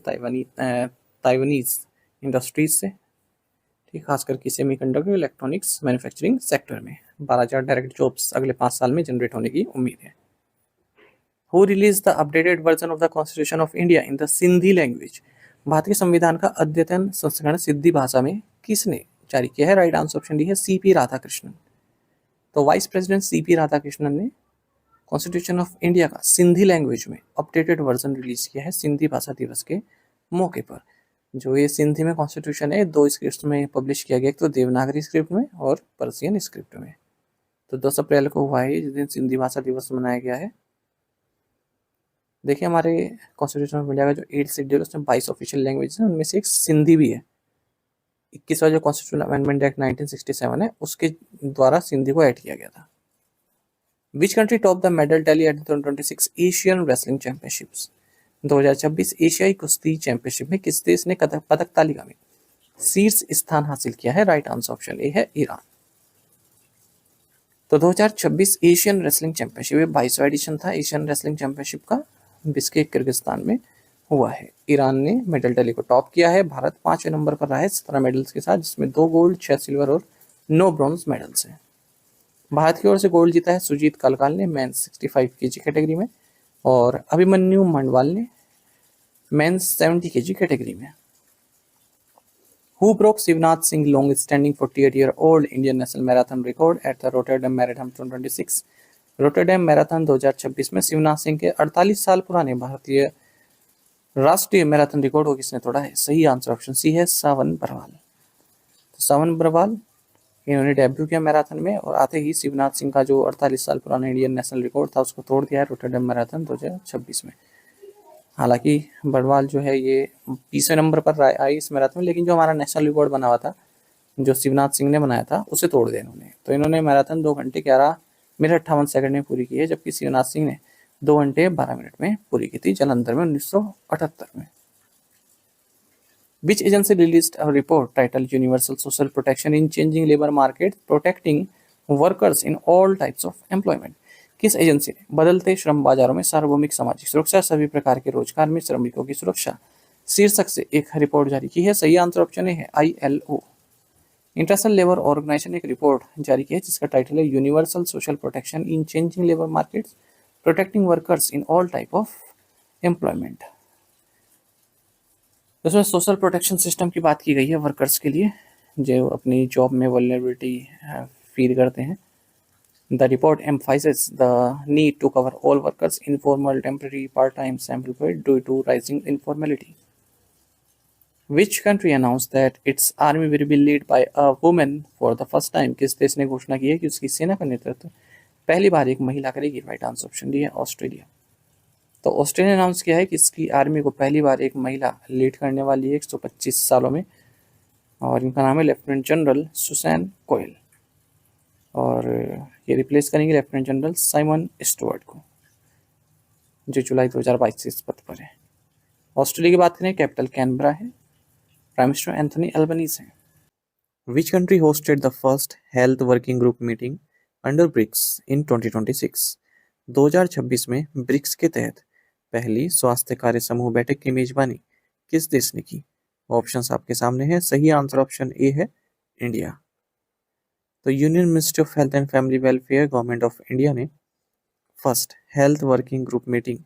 ताइवानीज इंडस्ट्रीज से, ठीक, खास करके सेमीकंडक्टर इलेक्ट्रॉनिक्स मैन्युफैक्चरिंग सेक्टर में 12,000 डायरेक्ट जॉब्स अगले 5 साल में जनरेट होने की उम्मीद है। Who release the updated version of the constitution of India in the Sindhi language? भारतीय संविधान का अद्यतन संस्करण सिंधी भाषा में किसने जारी किया है? राइट आंसर ऑप्शन डी है CP राधाकृष्णन। तो वाइस प्रेसिडेंट CP राधाकृष्णन ने कॉन्स्टिट्यूशन ऑफ इंडिया का सिंधी लैंग्वेज में अपडेटेड वर्जन रिलीज किया है सिंधी भाषा दिवस के मौके पर। जो ये सिंधी में कॉन्स्टिट्यूशन है 2 स्क्रिप्ट में पब्लिश किया गया, एक तो देवनागरी स्क्रिप्ट में और पर्सियन स्क्रिप्ट में। तो 10 अप्रैल को हुआ है जिस दिन सिंधी भाषा दिवस मनाया गया है। देखिए हमारे कॉन्स्टिट्यूशन ऑफ इंडिया का जो 8 शेड्यूल उसमें 22 ऑफिशियल लैंग्वेज है, उनमें से एक सिंधी भी है। 21वां जो कॉन्स्टिट्यूशन अमेंडमेंट एक्ट 1967 है उसके द्वारा सिंधी को ऐड किया गया था। Which country topped the medal tally at the 2026 Asian Wrestling Championships? 2026 एशियाई कुश्ती चैंपियनशिप में किस देश ने पदक तालिका में शीर्ष स्थान हासिल किया है? राइट आंसर ऑप्शन ए है ईरान। तो 2026 एशियन रेसलिंग चैंपियनशिप 22वां एडिशन था एशियन रेसलिंग चैंपियनशिप का, बिश्केक किर्गिस्तान में हुआ है। ईरान ने मेडल टैली को टॉप किया है। भारत 5वें नंबर पर रहा है 17 मेडल्स के साथ, जिसमें 2 गोल्ड, 6 सिल्वर और 9 ब्रॉन्ज मेडल्स हैं। भारत की ओर से गोल्ड जीता है सुजीत कलकाल ने मेंस 65 kg कैटेगरी में और अभिमन्यु मंडवाल ने मेंस 70 kg कैटेगरी में। Who broke Shivnath Singh long standing 48-year-old Indian national marathon record at the Rotterdam marathon 2026? Rotterdam marathon 2026 में शिवनाथ सिंह के 48 साल पुराने भारतीय राष्ट्रीय मैराथन रिकॉर्ड को किसने तोड़ा है? सही आंसर ऑप्शन सी है सावन बरवाल। तो सावन बरवाल इन्होंने डेब्यू किया मैराथन में और आते ही शिवनाथ सिंह का जो 48 साल पुराना इंडियन नेशनल रिकॉर्ड था उसको तोड़ दिया है रोटरडैम मैराथन 2026 में। हालांकि बड़वाल जो है ये 20वें नंबर पर आई इस मैराथन में, लेकिन जो हमारा नेशनल रिकॉर्ड बना हुआ था जो शिवनाथ सिंह ने बनाया था उसे तोड़ दिया इन्होंने। तो इन्होंने मैराथन 2 घंटे 11 मिनट 58 सेकंड में पूरी की है, जबकि शिवनाथ सिंह ने 2 घंटे 12 मिनट में पूरी की थी जालंधर में 1978 में। Which agency released a report titled Universal Social Protection in Changing Labor Market, Protecting Workers in All Types of Employment? किस एजेंसी ने बदलते श्रम बाजारों में सार्वभौमिक सामाजिक सुरक्षा, सभी प्रकार के रोजगार में श्रमिकों की सुरक्षा शीर्षक से एक रिपोर्ट जारी की है? सही आंसर ऑप्शन है ILO। इंटरनेशनल लेबर ऑर्गेनाइजेशन ने एक रिपोर्ट जारी की है जिसका टाइटल है universal social protection in changing labour markets, protecting workers in all type of employment. उसमें सोशल प्रोटेक्शन सिस्टम की बात की गई है वर्कर्स के लिए जो अपनी जॉब में वल्नरेबिलिटी फील करते हैं। The report emphasizes the need to cover all workers, informal, temporary, part-time, self-employed, due to rising informality. Which country announced that its army will be led by a woman for the first time? किस देश ने घोषणा की है कि उसकी सेना का नेतृत्व पहली बार एक महिला करेगी? राइट आंसर ऑप्शन डी है ऑस्ट्रेलिया। तो ऑस्ट्रेलिया ने अनाउंस किया है कि इसकी आर्मी को पहली बार एक महिला लीड करने वाली है 125 सालों में, और इनका नाम है लेफ्टिनेंट जनरल सुसैन कोयल, और ये रिप्लेस करेंगे लेफ्टिनेंट जनरल साइमन स्टुअर्ट को जो जुलाई 2022 से इस पद पर है। ऑस्ट्रेलिया की बात करें कैपिटल कैनबरा है, प्राइम मिनिस्टर एंथनी एल्बनीज हैं। Which country hosted the first health working group meeting under BRICS इन 2026? 2026 में ब्रिक्स के तहत पहली स्वास्थ्य कार्य समूह बैठक की मेजबानी किस देश ने की? ऑप्शंस आपके सामने हैं। सही आंसर ऑप्शन ए है, इंडिया। तो union ministry of health and family welfare government of India ने first health working group meeting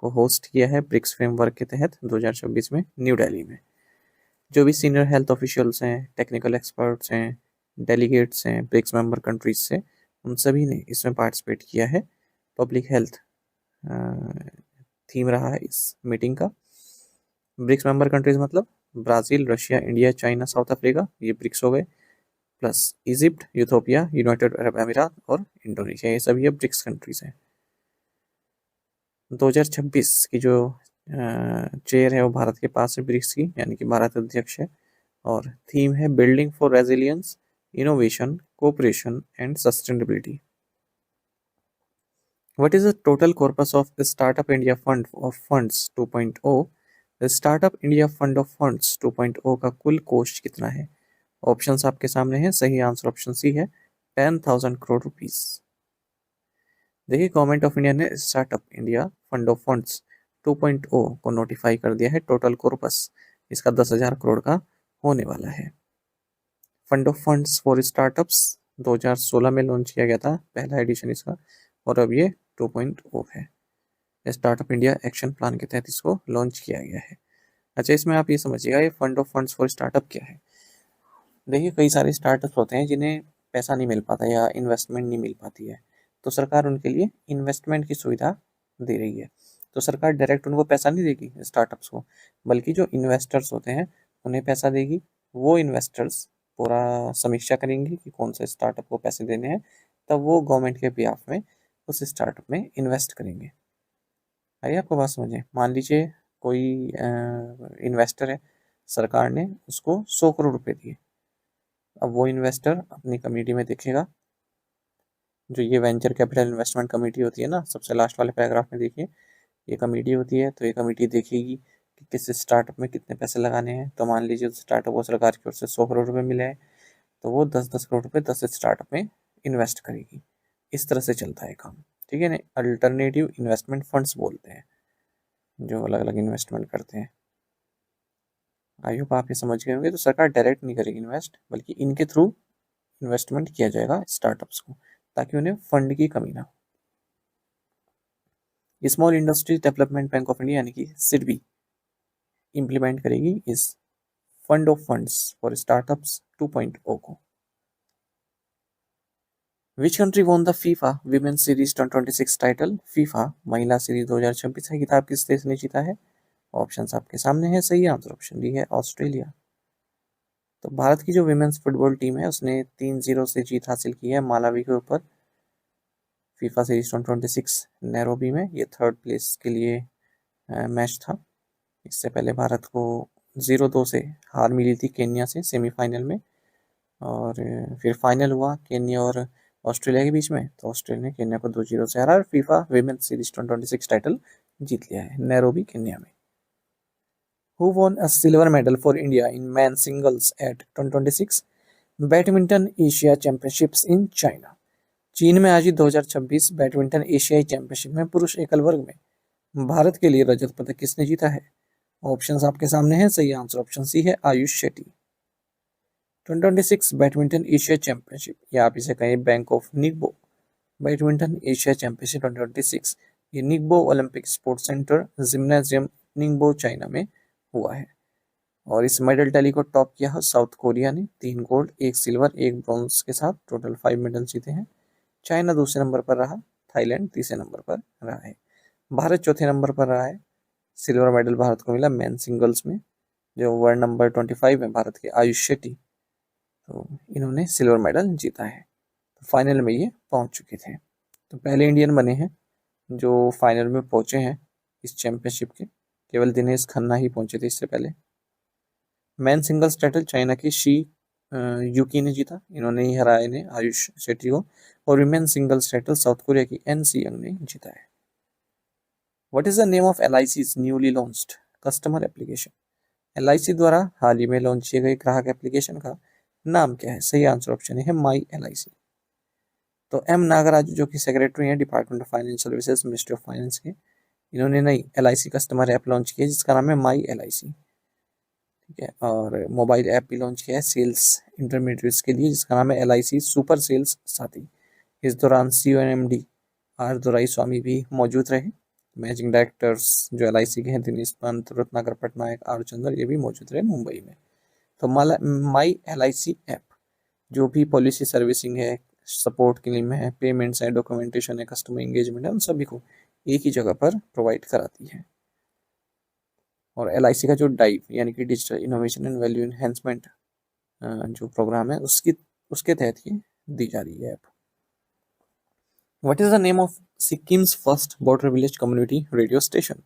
को होस्ट किया है ब्रिक्स फ्रेमवर्क के तहत 2026 में न्यू दिल्ली में। जो भी सीनियर हेल्थ ऑफिशियल्स हैं, टेक्निकल एक्सपर्ट्स हैं, डेलीगेट्स हैं ब्रिक्स मेंबर कंट्रीज से, उन सभी ने इसमें पार्टिसिपेट किया है। पब्लिक हेल्थ थीम रहा है इस मीटिंग का। ब्रिक्स मेंबर कंट्रीज मतलब Brazil, Russia, India, China, south Africa, ये ब्रिक्स हो गए, plus Egypt, Ethiopia, United Arab अमीरात और इंडोनेशिया, ये सभी ब्रिक्स कंट्रीज हैं। 2026 की जो चेयर है वो भारत के पास है ब्रिक्स की, यानी कि भारत अध्यक्ष है। और थीम है building for resilience, innovation, cooperation and sustainability. What is the total corpus of the Startup India Fund of Funds 2.0? The Startup India Fund of Funds 2.0 का कुल कोष कितना है? ऑप्शंस आपके सामने हैं। सही आंसर ऑप्शन सी है, 10,000 करोड़ रुपीस। देखिए, गवर्नमेंट ऑफ इंडिया ने startup India fund of funds 2.0 को नोटिफाई कर दिया है। टोटल कॉर्पस इसका 10,000 करोड़ का होने वाला है। Fund of funds for startups 2016 में लॉन्च किया गया था, पहला एडिशन इसका, और अब ये 2.0 है। स्टार्टअप इंडिया एक्शन प्लान के तहत इसको लॉन्च किया गया है। अच्छा, इसमें आप ये समझिएगा, ये fund of funds for startup क्या है। देखिए, कई सारे स्टार्टअप्स होते हैं जिन्हें पैसा नहीं मिल पाता या इन्वेस्टमेंट नहीं मिल पाती है, तो सरकार उनके लिए इन्वेस्टमेंट की सुविधा दे रही है। तो सरकार डायरेक्ट उनको पैसा नहीं देगी स्टार्टअप्स को, बल्कि जो इन्वेस्टर्स होते हैं उन्हें पैसा देगी। वो इन्वेस्टर्स पूरा समीक्षा करेंगे कि कौन से स्टार्टअप को पैसे देने हैं, तब वो गवर्नमेंट के बिहाफ में उस स्टार्टअप में इन्वेस्ट करेंगे। आइए आपको बात समझें। मान लीजिए कोई इन्वेस्टर है, सरकार ने उसको 100 करोड़ रुपए दिए। अब वो इन्वेस्टर अपनी कमेटी में देखेगा, जो ये वेंचर कैपिटल इन्वेस्टमेंट कमेटी होती है ना, सबसे लास्ट वाले पैराग्राफ में देखिए, ये कमेटी होती है। तो ये कमेटी देखेगी कि किस स्टार्टअप में कितने पैसे लगाने हैं। तो मान लीजिए उस स्टार्टअप को सरकार की ओर से 100 करोड़ रुपए मिले हैं, तो वो 10-10 करोड़ रुपए 10 स्टार्टअप में इन्वेस्ट करेगी। इस तरह से चलता है काम, ठीक है ना। अल्टरनेटिव इन्वेस्टमेंट फंड्स बोलते हैं, जो अलग अलग इन्वेस्टमेंट करते हैं। आई होप आप ये समझ गए होंगे। तो सरकार डायरेक्ट नहीं करेगी इन्वेस्ट, बल्कि इनके थ्रू इन्वेस्टमेंट किया जाएगा स्टार्टअप्स को, ताकि उन्हें फंड की कमी ना हो। Small industry development bank of India यानी कि सिडबी इंप्लीमेंट करेगी इस fund of funds for startups 2.0 को। Which country won the FIFA women's series 2026 title? FIFA महिला सीरीज 2026 का खिताब किस देश ने जीता है? ऑप्शंस आपके सामने है। सही आंसर ऑप्शन डी है, ऑस्ट्रेलिया। तो भारत की जो विमेंस फुटबॉल टीम है उसने 3-0 से जीत हासिल की है मालावी के ऊपर फीफा सीरीज 2026 नैरोबी में। ये थर्ड प्लेस के लिए मैच था। इससे पहले भारत को 0-2 से हार मिली थी केन्या से सेमीफाइनल में, और फिर फाइनल हुआ केन्या और ऑस्ट्रेलिया के बीच में। तो ऑस्ट्रेलिया ने केन्या को 2-0 से हरा और फीफा विमेंस सीरीज 2026 टाइटल जीत लिया है नैरोबी केन्या में। Who won a silver medal for India in men's singles at 2026 badminton Asia championships in China? चीन में आयोजित 2026 बैडमिंटन एशियाई चैंपियनशिप में पुरुष एकल वर्ग में भारत के लिए रजत पदक किसने जीता है? ऑप्शंस आपके सामने हैं। सही आंसर ऑप्शन सी है, Ayush Shetty. 2026 badminton Asia championship, या आप इसे कहें bank of Ningbo badminton Asia championship 2026, ये Ningbo Olympic sports centre gymnasium Ningbo China में हुआ है। और इस मेडल टैली को टॉप किया है साउथ कोरिया ने 3 गोल्ड, 1 सिल्वर, 1 ब्रॉन्ज के साथ टोटल 5 मेडल जीते हैं। चाइना दूसरे नंबर पर रहा, थाईलैंड तीसरे नंबर पर रहा है, भारत चौथे नंबर पर रहा है। सिल्वर मेडल भारत को मिला मेन सिंगल्स में, जो वर्ल्ड नंबर 25 है भारत के आयुष शेट्टी, तो इन्होंने सिल्वर मेडल जीता है। तो फाइनल में ये पहुंच चुके थे। तो पहले इंडियन बने हैं जो फाइनल में पहुंचे हैं इस चैंपियनशिप के। केवल दिनेश खन्ना ही पहुंचे थे इससे पहले। मैन सिंगल्स टाइटल चाइना की शी यूकी ने जीता, इन्होंने ही हराया इन्हें आयुष शेट्टी को। और women singles title south Korea की एन सी यंग ने जीता है। What is the name of LIC's newly launched customer application? LIC द्वारा हाल ही में लॉन्च किए गए ग्राहक एप्लीकेशन का नाम क्या है? सही आंसर ऑप्शन है माई LIC। तो M नागराजू जो कि सेक्रेटरी हैं department of finance services ministry of finance के, इन्होंने नई LIC कस्टमर ऐप लॉन्च की है जिसका नाम है माई LIC। ठीक है। और मोबाइल ऐप भी लॉन्च किया है सेल्स इंटरमीडिएट्स के लिए, जिसका नाम है LIC सुपर सेल्स साथी। इस दौरान COMD आर दोराई भी मौजूद रहे। मैनेजिंग डायरेक्टर्स जो LIC के हैं दिनेश पंत, रत्नाकर पटनायक, आर चंद्र, ये भी मौजूद रहे मुंबई में। तो माई LIC ऐप जो भी पॉलिसी सर्विसिंग है, सपोर्ट क्लेम है, पेमेंट्स है, डॉक्यूमेंटेशन है, कस्टमर एंगेजमेंट है, उन सभी को एक ही जगह पर प्रोवाइड कराती है। और LIC का जो डाइव यानी कि digital innovation and value enhancement जो प्रोग्राम है उसके तहत ये दी जा रही है app. What is the name of Sikkim's first border village community radio station?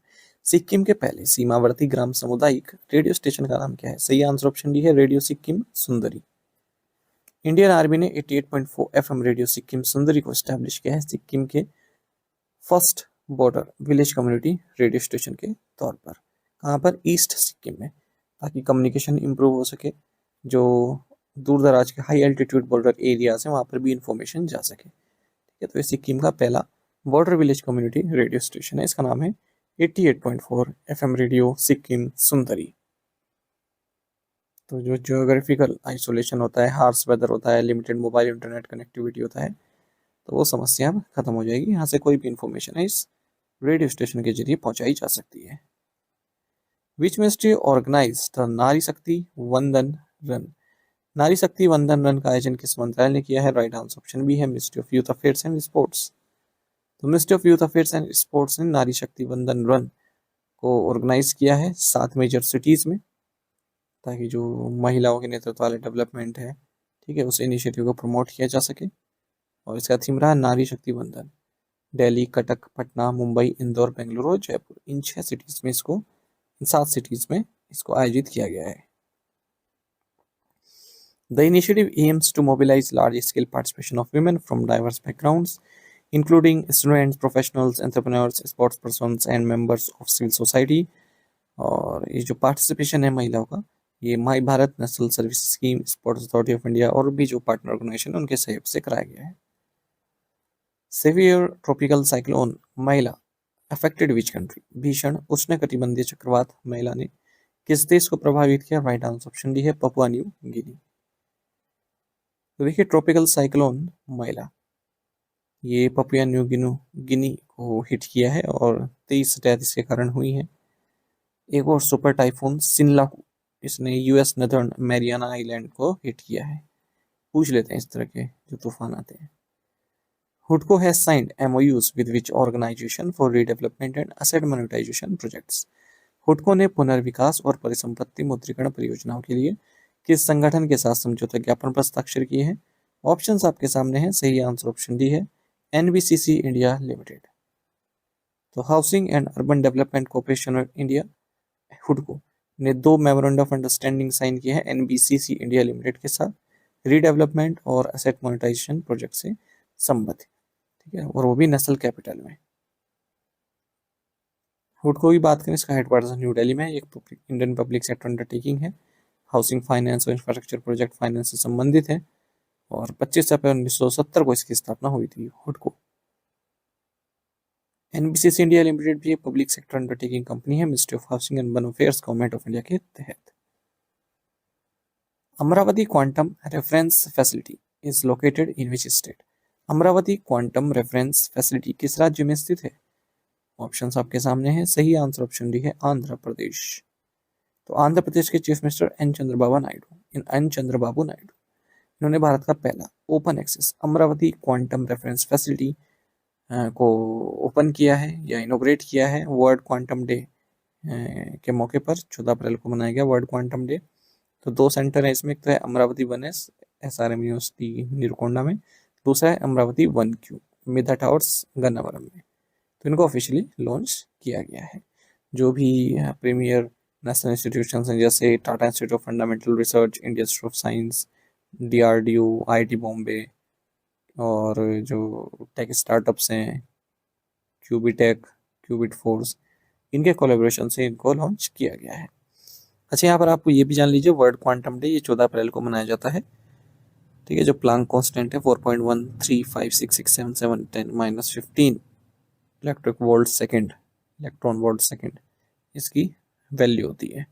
Sikkim के पहले सीमावर्ती ग्राम सामुदायिक रेडियो स्टेशन का नाम क्या है? सही आंसर ऑप्शन डी है रेडियो सिक्किम सुंदरी। इंडियन आर्मी ने 88.4 FM रेडियो सिक्किम सुंदरी को स्टैब्लिश किया है सिक्किम के first border village community radio station के तौर पर। कहाँ पर? ईस्ट सिक्किम में, ताकि कम्युनिकेशन इंप्रूव हो सके। जो दूर दराज के हाई एल्टीट्यूड बॉर्डर एरियाज हैं वहाँ पर भी इंफॉर्मेशन जा सके। ठीक है, तो ये सिक्किम का पहला border village community radio station है। इसका नाम है 88.4 FM रेडियो सिक्किम सुंदरी। तो जो जियोग्राफिकल आइसोलेशन होता है, हार्श वेदर होता है, लिमिटेड मोबाइल इंटरनेट कनेक्टिविटी होता है, तो वो समस्या अब खत्म हो जाएगी। यहाँ से कोई भी इंफॉर्मेशन है इस रेडियो स्टेशन के जरिए पहुंचाई जा सकती है। विच मिनिस्ट्री ऑर्गेनाइज द नारी शक्ति वंदन रन? नारी शक्ति वंदन रन का आयोजन किस मंत्रालय ने किया है? राइट आंसर ऑप्शन बी है ministry of youth affairs and sports. तो ministry of youth affairs and sports ने नारी शक्ति वंदन रन को ऑर्गेनाइज किया है 7 मेजर सिटीज में, ताकि जो महिलाओं के नेतृत्व वाले डेवलपमेंट है, ठीक है, उस इनिशिएटिव को प्रमोट किया जा सके। और इसका थीम रहा नारी शक्ति वंदन। दिल्ली, कटक, पटना, मुंबई, इंदौर, बेंगलुरु और जयपुर, इन 6 सिटीज में इसको, इन 7 सिटीज में इसको आयोजित किया गया है। The initiative aims to mobilize large-scale participation of women from diverse backgrounds, including students, professionals, entrepreneurs, sports persons, and members of civil society। और ये जो पार्टिसिपेशन है महिलाओं का, ये my Bharat national service scheme, sports authority of India और भी जो पार्टनर ऑर्गेनाइजेशन उनके सहयोग से कराया गया है। सेवियर ट्रॉपिकल साइक्लोन महिला अफेक्टेड विच कंट्री? भीषण उष्णकटिबंधीय चक्रवात महिला ने किस देश को प्रभावित किया? राइट आंसर ऑप्शन डी है पपुआ न्यू गिनी। तो देखिए ट्रॉपिकल साइक्लोन महिला ये पपुआ न्यू गिनी को हिट किया है और 23 डेथ इसके कारण हुई है। एक और सुपर टाइफून सिनलाकू, इसने US नदर्न मैरियाना आइलैंड को हिट किया है। पूछ लेते हैं इस तरह के जो तूफान आते हैं। हुडको has signed MOUs with which organization for redevelopment and asset monetization projects? हुडको ने पुनर्विकास और परिसंपत्ति मुद्रीकरण परियोजनाओं के लिए किस संगठन के साथ समझौता ज्ञापन पर हस्ताक्षर किए हैं? ऑप्शंस आपके सामने हैं। सही आंसर ऑप्शन डी है NBCC इंडिया लिमिटेड। तो housing and urban development corporation of India हुडको ने 2 मेमोरेंडम ऑफ अंडरस्टैंडिंग साइन किए हैं NBCC इंडिया लिमिटेड के साथ, रीडेवलपमेंट और एसेट मोनेटाइजेशन प्रोजेक्ट से संबंधित, ठीक है, और वो भी नेशनल कैपिटल में। हुडको की बात करें, इसका हेडक्वार्टर्स न्यू दिल्ली में, एक इंडियन पब्लिक सेक्टर अंडरटेकिंग है, हाउसिंग फाइनेंस और इंफ्रास्ट्रक्चर प्रोजेक्ट फाइनेंस से संबंधित है और 25 अप्रैल 1970 को इसकी स्थापना हुई थी। हुडको NBCC इंडिया लिमिटेड भी एक पब्लिक सेक्टर अंडरटेकिंग कंपनी है, ministry of housing and urban affairs government of India के तहत। Amravati quantum reference facility is located in which state? Amravati quantum reference facility किस राज्य में स्थित है? ऑप्शंस आपके सामने हैं। सही आंसर ऑप्शन डी है आंध्र प्रदेश। तो आंध्र प्रदेश के chief minister N Chandrababu Naidu इन्होंने भारत का पहला open access Amaravati quantum reference facility को ओपन किया है या इनोग्रेट किया है वर्ल्ड क्वांटम डे के मौके पर। 14 अप्रैल को मनाया गया वर्ल्ड क्वांटम डे। तो 2 सेंटर है इसमें, एक तो है अमरावती 1S SRM यूनिवर्सिटी निरकोंडा में, दूसरा है अमरावती 1Q मेधा टावर्स गन्नावरम में। तो इनको ऑफिशियली लॉन्च किया गया है। जो भी प्रीमियर नेशनल इंस्टीट्यूशंस हैं जैसे Tata institute of fundamental research, Indian institute of science, DRDO, IIT Bombay और जो टेक स्टार्टअप्स हैं क्यूबिटेक, क्यूबिट फोर्स, इनके कोलैबोरेशन से इनको लॉन्च किया गया है। अच्छा, यहाँ पर आपको ये भी जान लीजिए वर्ल्ड क्वांटम डे ये 14 अप्रैल को मनाया जाता है, ठीक है। जो प्लांक कांस्टेंट है 4.13566710 इलेक्ट्रॉन वोल्ट सेकेंड इसकी वैल्यू होती है।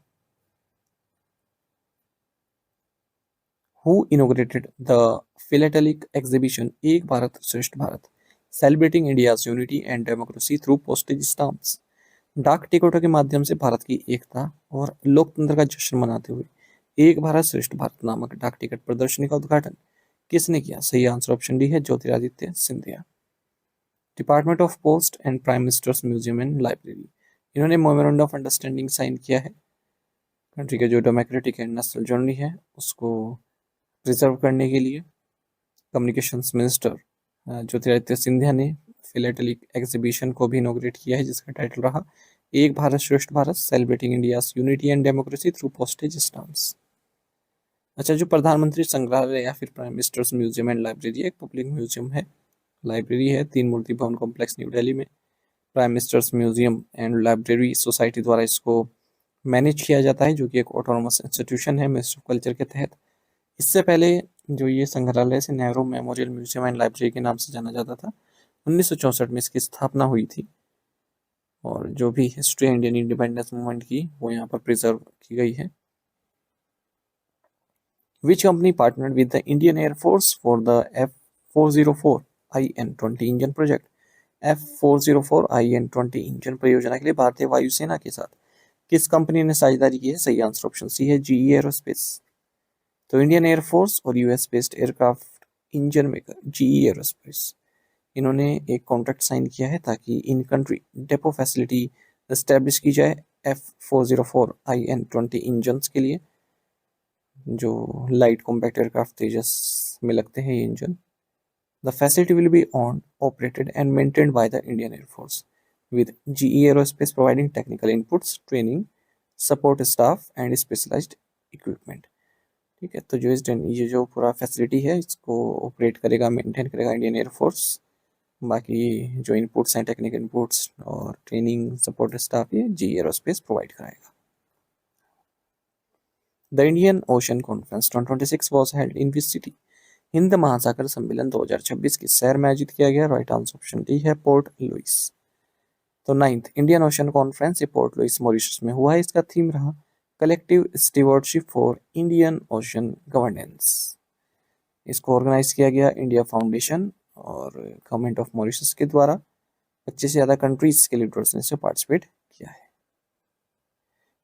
हु इनोग्रेटेड द फिलेटेलिक एग्जीबिशन एक भारत श्रेष्ठ Bharat celebrating India's unity and democracy through postage stamps. डाक टिकटों के माध्यम से भारत की एकता और लोकतंत्र का जश्न मनाते हुए एक भारत श्रेष्ठ भारत नामक डाक टिकट प्रदर्शनी का उद्घाटन किसने किया? सही आंसर ऑप्शन डी है, Jyotiraditya Scindia. Department of post and prime ministers museum and library, इन्होंने मेमोरेंडम ऑफ अंडरस्टैंडिंग साइन किया है कंट्री के जो डेमोक्रेटिक एंड नेशनल जर्नी है उसको प्रिजर्व करने के लिए। कम्युनिकेशंस मिनिस्टर ज्योतिरादित्य सिंधिया ने फिलेटेलिक एग्जीबिशन को भी इनोग्रेट किया है जिसका टाइटल रहा एक भारत श्रेष्ठ Bharat celebrating India's unity and democracy through postage stamps. अच्छा, जो प्रधानमंत्री संग्रहालय या फिर prime ministers museum and library एक पब्लिक म्यूजियम है, लाइब्रेरी है, 3 मूर्ति भवन कॉम्प्लेक्स न्यू दिल्ली में। Prime ministers museum and library society द्वारा इसको मैनेज किया जाता है, जो कि एक ऑटोनोमस इंस्टीट्यूशन है मिनिस्ट्री ऑफ कल्चर के तहत। इससे पहले जो ये संग्रहालय से Nehru memorial museum and library के नाम से जाना जाता था। 1964 में इसकी स्थापना हुई थी और जो भी हिस्ट्री इंडियन इंडिपेंडेंस मूवमेंट की वो यहाँ पर प्रिजर्व की गई है। Which company partnered with the Indian Air Force for the F404 IN-20 engine project? F404 IN-20 engine परियोजना के लिए भारतीय वायुसेना के साथ किस कंपनी ने साझेदारी की है? सही आंसर ऑप्शन सी है, GE एरोस्पेस। तो इंडियन एयरफोर्स और US based aircraft engine maker GE aerospace, इन्होंने एक कॉन्ट्रैक्ट साइन किया है ताकि in country depot facility establish की जाए F404 IN-20 इंजन के लिए, जो लाइट कॉम्पैक्ट एयरक्राफ्ट तेजस में लगते हैं ये engine. The facility will be on operated and maintained by the Indian air force with GE aerospace providing technical inputs, training, support staff and specialised equipment. ठीक है, तो जो ये जो पूरा फैसिलिटी है इसको ऑपरेट करेगा, मेंटेन करेगा इंडियन एयरफोर्स। बाकी जो इनपुट्स हैं, टेक्निकल इनपुट्स और ट्रेनिंग सपोर्ट स्टाफ, ये GE एरोस्पेस प्रोवाइड कराएगा। The Indian ocean conference 2026 was held in which city? Hind महासागर सम्मेलन 2026 किस शहर में आयोजित किया गया? राइट आंसर ऑप्शन डी है, पोर्ट लुइस। तो 9th इंडियन ओशन कॉन्फ्रेंस ये पोर्ट लुइस मॉरिशस में हुआ है। इसका थीम रहा collective stewardship for Indian ocean governance. इसको ऑर्गेनाइज किया गया इंडिया फाउंडेशन और गवर्नमेंट ऑफ मॉरिशस के द्वारा। 25 से ज़्यादा कंट्रीज के लीडर्स ने इसमें पार्टिसिपेट किया है।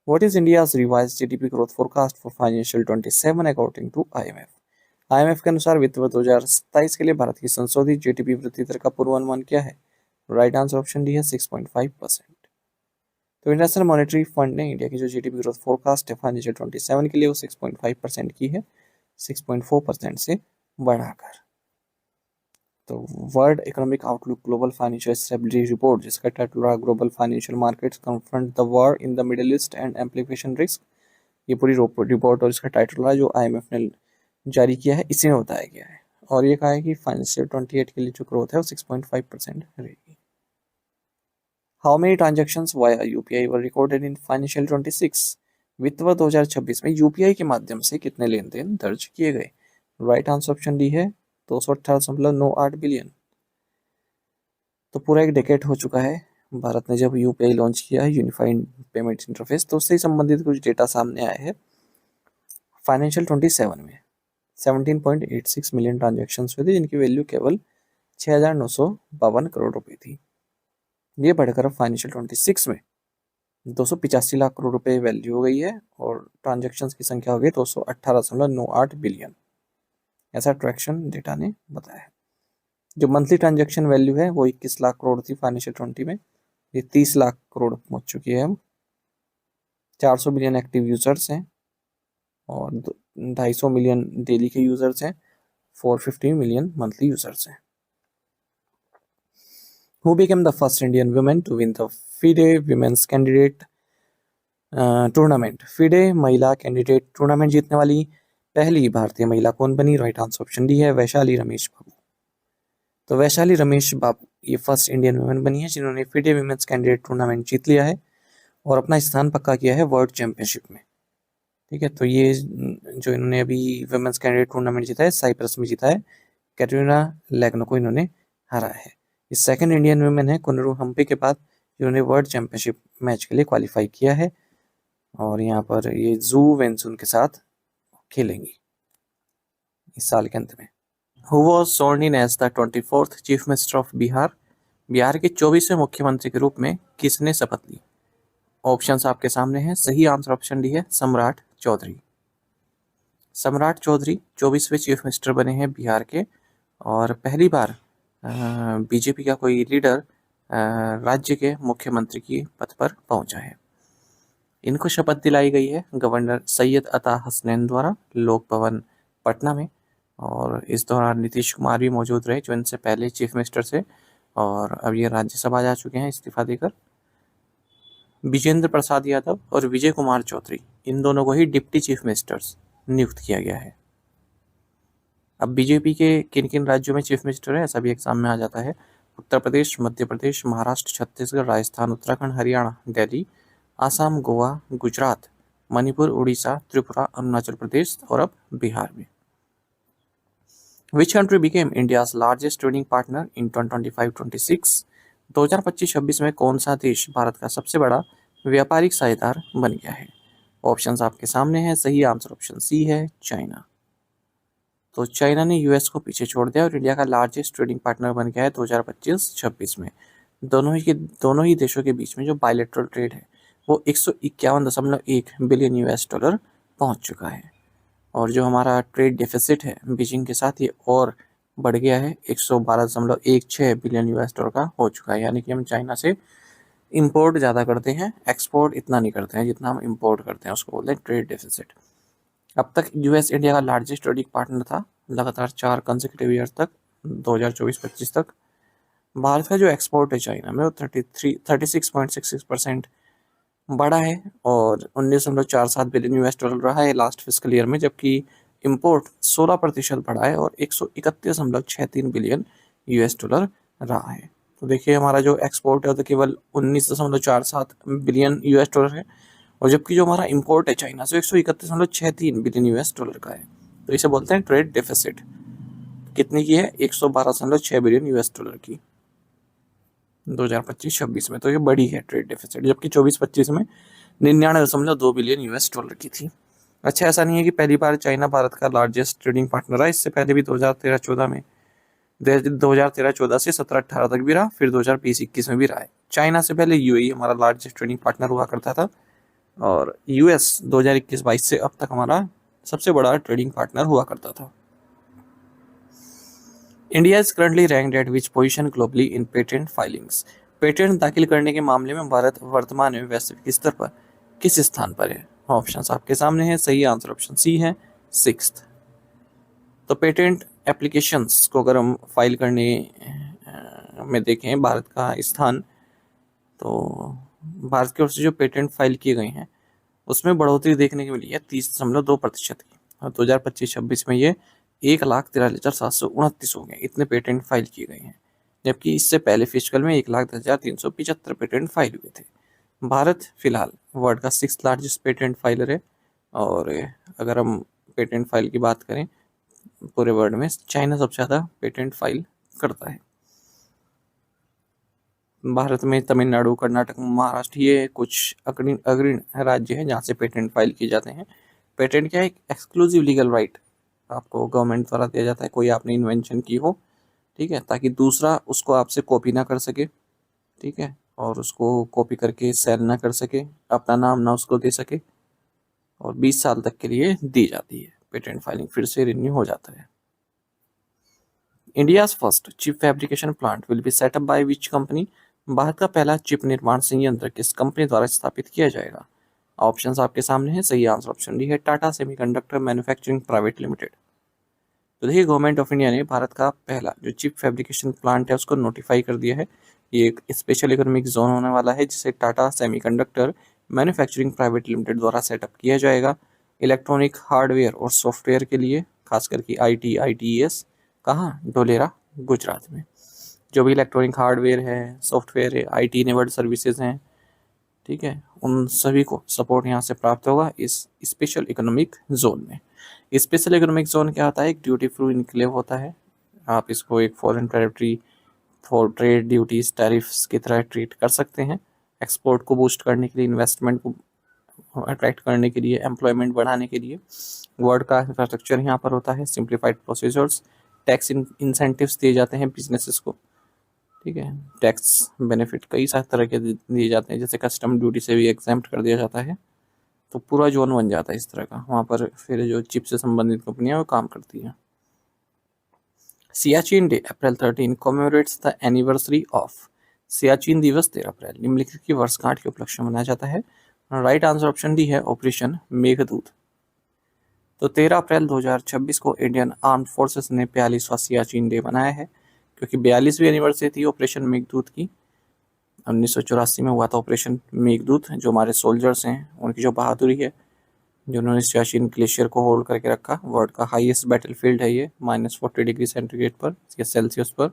What is India's revised GDP growth forecast for financial 27 according to IMF? IMF के अनुसार वित्त वर्ष 2027 के लिए भारत की संशोधित GDP वृद्धि दर का पूर्वानुमान क्या है? राइट आंसर ऑप्शन डी है, 6.5%। तो इंटरनेशनल मॉनेटरी फंड ने इंडिया की जो GDP ग्रोथ फोरकास्ट है फाइनेंशियल 27 के लिए वो 6.5% की है, 6.4% से बढ़ाकर। तो world economic outlook global financial stability report, जिसका टाइटल रहा global financial markets confront the war in the middle east and amplification risk, ये पूरी रिपोर्ट और इसका टाइटल रहा जो IMF ने जारी किया है, इसी में बताया गया है। और ये कहा है कि फाइनेंशियल 28 के लिए जो ग्रोथ है वो 6.5% रहेगी। How many transactions via UPI were recorded in financial 26? वित्त वर्ष 2026 में UPI के माध्यम से कितने लेन देन दर्ज किए गए? राइट आंसर ऑप्शन डी है, 218.98 बिलियन। तो पूरा एक डेकेड हो चुका है भारत ने जब UPI लॉन्च किया है, यूनिफाइड पेमेंट इंटरफेस। तो उससे संबंधित कुछ डेटा सामने आया है। फाइनेंशियल 27 में 17.86 मिलियन ट्रांजेक्शन्स हुए थे, जिनकी वैल्यू केवल 6,952 करोड़ रुपए थी। ये बढ़कर फाइनेंशियल 26 में 285 लाख करोड़ रुपए वैल्यू हो गई है और ट्रांजेक्शन्स की संख्या हो गई 218.98 बिलियन, ऐसा ट्रैक्शन डेटा ने बताया है। जो मंथली ट्रांजैक्शन वैल्यू है वो 21 लाख करोड़ थी फाइनेंशियल 20 में, ये 30 लाख करोड़ पहुंच चुकी है। 400 मिलियन एक्टिव यूजर्स हैं और 250 मिलियन डेली के यूजर्स हैं, 450 मिलियन मंथली यूजर्स हैं। Who became the first Indian woman to win the FIDE Women's Candidate tournament? FIDE महिला कैंडिडेट टूर्नामेंट जीतने वाली पहली भारतीय महिला कौन बनी? राइट आंसर ऑप्शन डी है, वैशाली रमेश बाबू। तो वैशाली रमेश बाबू ये फर्स्ट इंडियन वुमेन बनी है जिन्होंने FIDE विमेंस कैंडिडेट टूर्नामेंट जीत लिया है और अपना स्थान पक्का किया है वर्ल्ड चैंपियनशिप में। ठीक है, तो ये जो इन्होंने अभी विमेंस कैंडिडेट टूर्नामेंट जीता है साइप्रस में जीता है, कैटरीना लेग्नो को इन्होंने हराया है। ये सेकंड इंडियन वुमेन है कुनरू हम्पी के बाद जिन्होंने वर्ल्ड चैंपियनशिप मैच के लिए क्वालिफाई किया है और यहाँ पर ये जू वेंसुन के साथ खेलेंगी। इस साल के अंत में। Who was sworn in as the 24th chief minister of Bihar? Bihar के 24वें मुख्यमंत्री के रूप में किसने शपथ ली? ऑप्शंस आपके सामने हैं। सही आंसर ऑप्शन डी है सम्राट चौधरी। सम्राट चौधरी 24वें चीफ मिनिस्टर बने हैं बिहार के, और पहली बार बीजेपी का कोई लीडर राज्य के मुख्यमंत्री की पद पर पहुंचा है। इनको शपथ दिलाई गई है गवर्नर सैयद अता हसनैन द्वारा लोक भवन पटना में, और इस दौरान नीतीश कुमार भी मौजूद रहे जो इनसे पहले चीफ मिनिस्टर थे, और अब ये राज्यसभा जा चुके हैं इस्तीफा देकर। विजेंद्र प्रसाद यादव और विजय कुमार चौधरी, इन दोनों को ही डिप्टी चीफ मिनिस्टर्स नियुक्त किया गया है। अब बीजेपी के किन किन राज्यों में चीफ मिनिस्टर है ऐसा भी एग्जाम में आ जाता है। उत्तर प्रदेश, मध्य प्रदेश, महाराष्ट्र, छत्तीसगढ़, राजस्थान, उत्तराखंड, हरियाणा, दिल्ली, आसाम, गोवा, गुजरात, मणिपुर, उड़ीसा, त्रिपुरा, अरुणाचल प्रदेश और अब बिहार में। Which country became India's largest trading partner in 2025-26? 2025-26 में कौन सा देश भारत का सबसे बड़ा व्यापारिक साझेदार बन गया है? ऑप्शंस आपके सामने हैं। सही आंसर ऑप्शन सी है, चाइना। तो चाइना ने यूएस को पीछे छोड़ दिया और इंडिया का लार्जेस्ट ट्रेडिंग पार्टनर बन गया है 2025-26 में। दोनों ही देशों के बीच में जो बायलैटरल ट्रेड है वो 151.1 बिलियन यूएस डॉलर पहुंच चुका है, और जो हमारा ट्रेड डेफिसिट है बीजिंग के साथ ये और बढ़ गया है, 112.16 बिलियन यूएस डॉलर का हो चुका है। यानी कि हम चाइना से इंपोर्ट ज़्यादा करते हैं, एक्सपोर्ट इतना नहीं करते हैं जितना हम इंपोर्ट करते हैं, उसको बोलते हैं ट्रेड डेफिसिट। अब तक यूएस इंडिया का लार्जेस्ट ट्रेडिंग पार्टनर था लगातार 4 कंसेक्यूटिव ईयर तक, 2024-25 तक। भारत का जो एक्सपोर्ट है चाइना में वो 36.66% बढ़ा है और 19.47 बिलियन यूएस डॉलर रहा है लास्ट फिस्कल ईयर में, जबकि इंपोर्ट 16% बढ़ा है और 131.63 बिलियन यूएस डॉलर रहा है। तो देखिए हमारा जो एक्सपोर्ट है तो केवल 19.47 बिलियन यूएस डॉलर है, और जबकि जो हमारा इंपोर्ट है चाइना से 131.63 बिलियन यूएस डॉलर का है। तो इसे बोलते हैं ट्रेड डेफिसिट। कितनी की है? 112.6 बिलियन यूएस डॉलर की 2025-26 में। तो ये बड़ी है ट्रेड डेफिसिट, जबकि 24-25 में 99.2 बिलियन यूएस डॉलर की थी। अच्छा, ऐसा नहीं है कि पहली बार चाइना भारत का लार्जेस्ट ट्रेडिंग पार्टनर रहा, इससे पहले भी 2013-14 में 2013-14 से 17-18 तक भी रहा, फिर 2020-21 में भी रहा है। चाइना से पहले यूएई हमारा लार्जेस्ट ट्रेडिंग पार्टनर हुआ करता था, और यूएस 2021-22 से अब तक हमारा सबसे बड़ा ट्रेडिंग पार्टनर हुआ करता था। India is currently ranked eight which position globally in patent filings? Patent दाखिल करने के मामले में भारत वर्तमान में वैश्विक स्तर पर किस स्थान पर है? ऑप्शंस आपके सामने हैं। सही आंसर ऑप्शन सी है, 6th। तो पेटेंट एप्लीकेशंस को अगर हम फाइल करने में देखें भारत का स्थान, तो भारत की ओर से जो पेटेंट फाइल किए गए हैं उसमें बढ़ोतरी देखने को मिली है 30.2% की, और 2025-26 में ये 1,43,729 हो गए। इतने पेटेंट फाइल किए गए हैं, जबकि इससे पहले फिजिकल में 1,10,375 पेटेंट फाइल हुए थे। भारत फिलहाल वर्ल्ड का 6th लार्जेस्ट पेटेंट फाइलर है, और अगर हम पेटेंट फाइल की बात करें पूरे वर्ल्ड में चाइना सबसे ज़्यादा पेटेंट फाइल करता है। भारत में तमिलनाडु, कर्नाटक, महाराष्ट्र ये कुछ अग्रणी राज्य हैं जहाँ से पेटेंट फाइल किए जाते हैं। पेटेंट क्या है? एक एक्सक्लूसिव लीगल राइट आपको गवर्नमेंट द्वारा दिया जाता है, कोई आपने इन्वेंशन की हो, ठीक है, ताकि दूसरा उसको आपसे कॉपी ना कर सके, ठीक है, और उसको कॉपी करके सेल ना कर सके, अपना नाम ना उसको दे सके, और 20 साल तक के लिए दी जाती है पेटेंट फाइलिंग, फिर से रिन्यू हो जाता है। India's first chip fabrication plant will be set up by which company? Bharat का पहला चिप निर्माण संयंत्र किस कंपनी द्वारा स्थापित किया जाएगा? ऑप्शंस आपके सामने हैं। सही आंसर ऑप्शन डी है, Tata semiconductor manufacturing private limited. तो देखिए गवर्नमेंट ऑफ इंडिया ने भारत का पहला जो चिप फैब्रिकेशन प्लांट है उसको नोटिफाई कर दिया है। ये एक स्पेशल इकोनॉमिक जोन होने वाला है जिसे Tata semiconductor manufacturing private limited द्वारा सेटअप किया जाएगा इलेक्ट्रॉनिक हार्डवेयर और सॉफ्टवेयर के लिए, खास करके ITES। कहाँ? ढोलेरा, गुजरात में। जो भी इलेक्ट्रॉनिक हार्डवेयर है, सॉफ्टवेयर है, IT इनेबल्ड सर्विसेज हैं, ठीक है, उन सभी को सपोर्ट यहाँ से प्राप्त होगा इस स्पेशल इकोनॉमिक जोन में। स्पेशल इकोनॉमिक जोन क्या होता है? एक ड्यूटी फ्री इनक्लेव होता है। आप इसको एक foreign territory for trade duties tariffs की तरह ट्रीट कर सकते हैं। एक्सपोर्ट को बूस्ट करने के लिए, इन्वेस्टमेंट को अट्रैक्ट करने के लिए, एम्प्लॉयमेंट बढ़ाने के लिए वर्ल्ड का इंफ्रास्ट्रक्चर यहाँ पर होता है, सिंप्लीफाइड प्रोसीजर्स, टैक्स इंसेंटिव्स दिए जाते हैं बिजनेसेस को, ठीक है। टैक्स बेनिफिट कई सारे तरह के दिए जाते हैं, जैसे कस्टम ड्यूटी से भी एग्जैम्प्ट कर दिया जाता है, तो पूरा जोन बन जाता है इस तरह का। वहाँ पर फिर जो चिप से संबंधित कंपनियां वो काम करती हैं। Siachen day April 13 commemorates the anniversary of, Siachen दिवस 13 अप्रैल निम्नलिखित की वर्षगांठ के उपलक्ष्य में मनाया जाता है। राइट आंसर ऑप्शन डी है ऑपरेशन मेघदूत। तो 13 अप्रैल 2026 को इंडियन आर्म फोर्सेस ने 42वां सियाचिन डे मनाया है, क्योंकि 42वीं एनिवर्सरी थी ऑपरेशन मेघदूत की। 1984 में हुआ था ऑपरेशन मेघदूत। जो हमारे सोल्जर्स हैं उनकी जो बहादुरी है, जिन्होंने सियाचिन ग्लेशियर को होल्ड करके रखा, वर्ल्ड का हाईएस्ट बैटलफील्ड है ये, -40 डिग्री सेंटीग्रेड पर या सेल्सियस पर।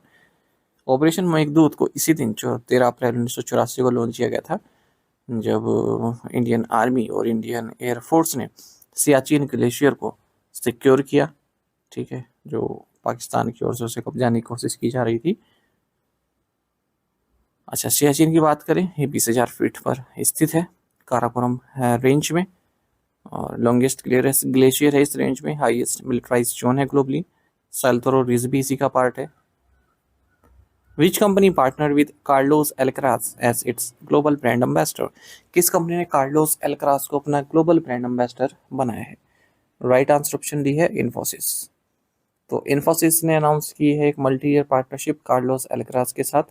ऑपरेशन मेघदूत को इसी दिन 13 अप्रैल 1984 को लॉन्च किया गया था, जब इंडियन आर्मी और इंडियन एयरफोर्स ने सियाचिन ग्लेशियर को सिक्योर किया, ठीक है, जो पाकिस्तान की ओर से उसे कब्जाने की कोशिश की जा रही थी। अच्छा, सियाचिन की बात करें, ये 20,000 फीट पर स्थित है काराकोरम रेंज में, और लॉन्गेस्ट ग्लेशियर है इस रेंज में, हाईएस्ट मिलिटराइज जोन है ग्लोबली। सल्तोरो रिज भी इसी का पार्ट है। Which company partner with Carlos Alcaraz as its global brand ambassador, किस कंपनी ने कार्लोस एल्क्राज को अपना ग्लोबल ब्रांड एम्बेसडर बनाया है? राइट आंसर ऑप्शन डी है इन्फोसिस। तो इन्फोसिस ने अनाउंस की है एक मल्टी ईयर पार्टनरशिप कार्लोस एल्क्राज के साथ,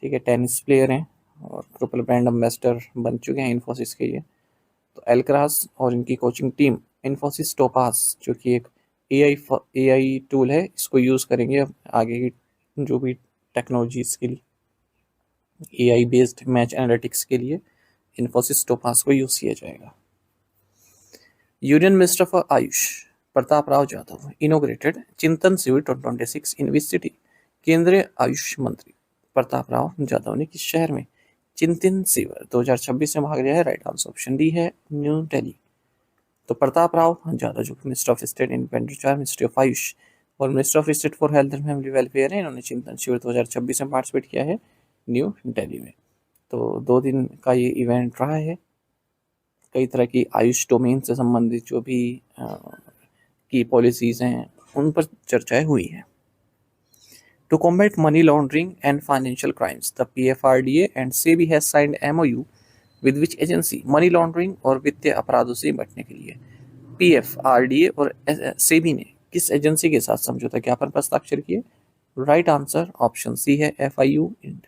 ठीक है। टेनिस प्लेयर हैं और ग्लोबल ब्रांड एम्बेसडर बन चुके हैं इन्फोसिस के ये। तो एल्क्राज और इनकी कोचिंग टीम इन्फोसिस टोपास, जो कि एक एआई टूल है, इसको यूज़ करेंगे अब आगे की जो भी टेक्नोलॉजीज के लिए, एआई बेस्ड मैच एनालिटिक्स के लिए इन्फोसिस टोपास को यूज़ किया जाएगा। Union minister for Ayush Pratap Rao Jadhav inaugurated चिंतन शिविर 2026 इन विच सिटी, केंद्रीय आयुष मंत्री प्रताप राव जाधव ने किस शहर में चिंतन शिविर 2026 में भाग लिया है? राइट आंसर ऑप्शन डी है न्यू दिल्ली। तो प्रताप राव जाधव जो minister of state independent, ministry of Ayush और minister of state for health and family welfare है, इन्होंने चिंतन शिविर 2026 में पार्टिसिपेट किया है न्यू दिल्ली में। तो 2 दिन का ये इवेंट रहा है। कई तरह की आयुष डोमेन से संबंधित जो भी की पॉलिसीज हैं उन पर चर्चाएं हुई हैं। To combat money laundering and financial crimes, the PFRDA and SEBI has signed MOU with which agency, money laundering और वित्तीय अपराधों से निपटने के लिए PFRDA और सेबी ने किस एजेंसी के साथ समझौता ज्ञापन पर हस्ताक्षर किए? राइट आंसर ऑप्शन सी है FIU इंड।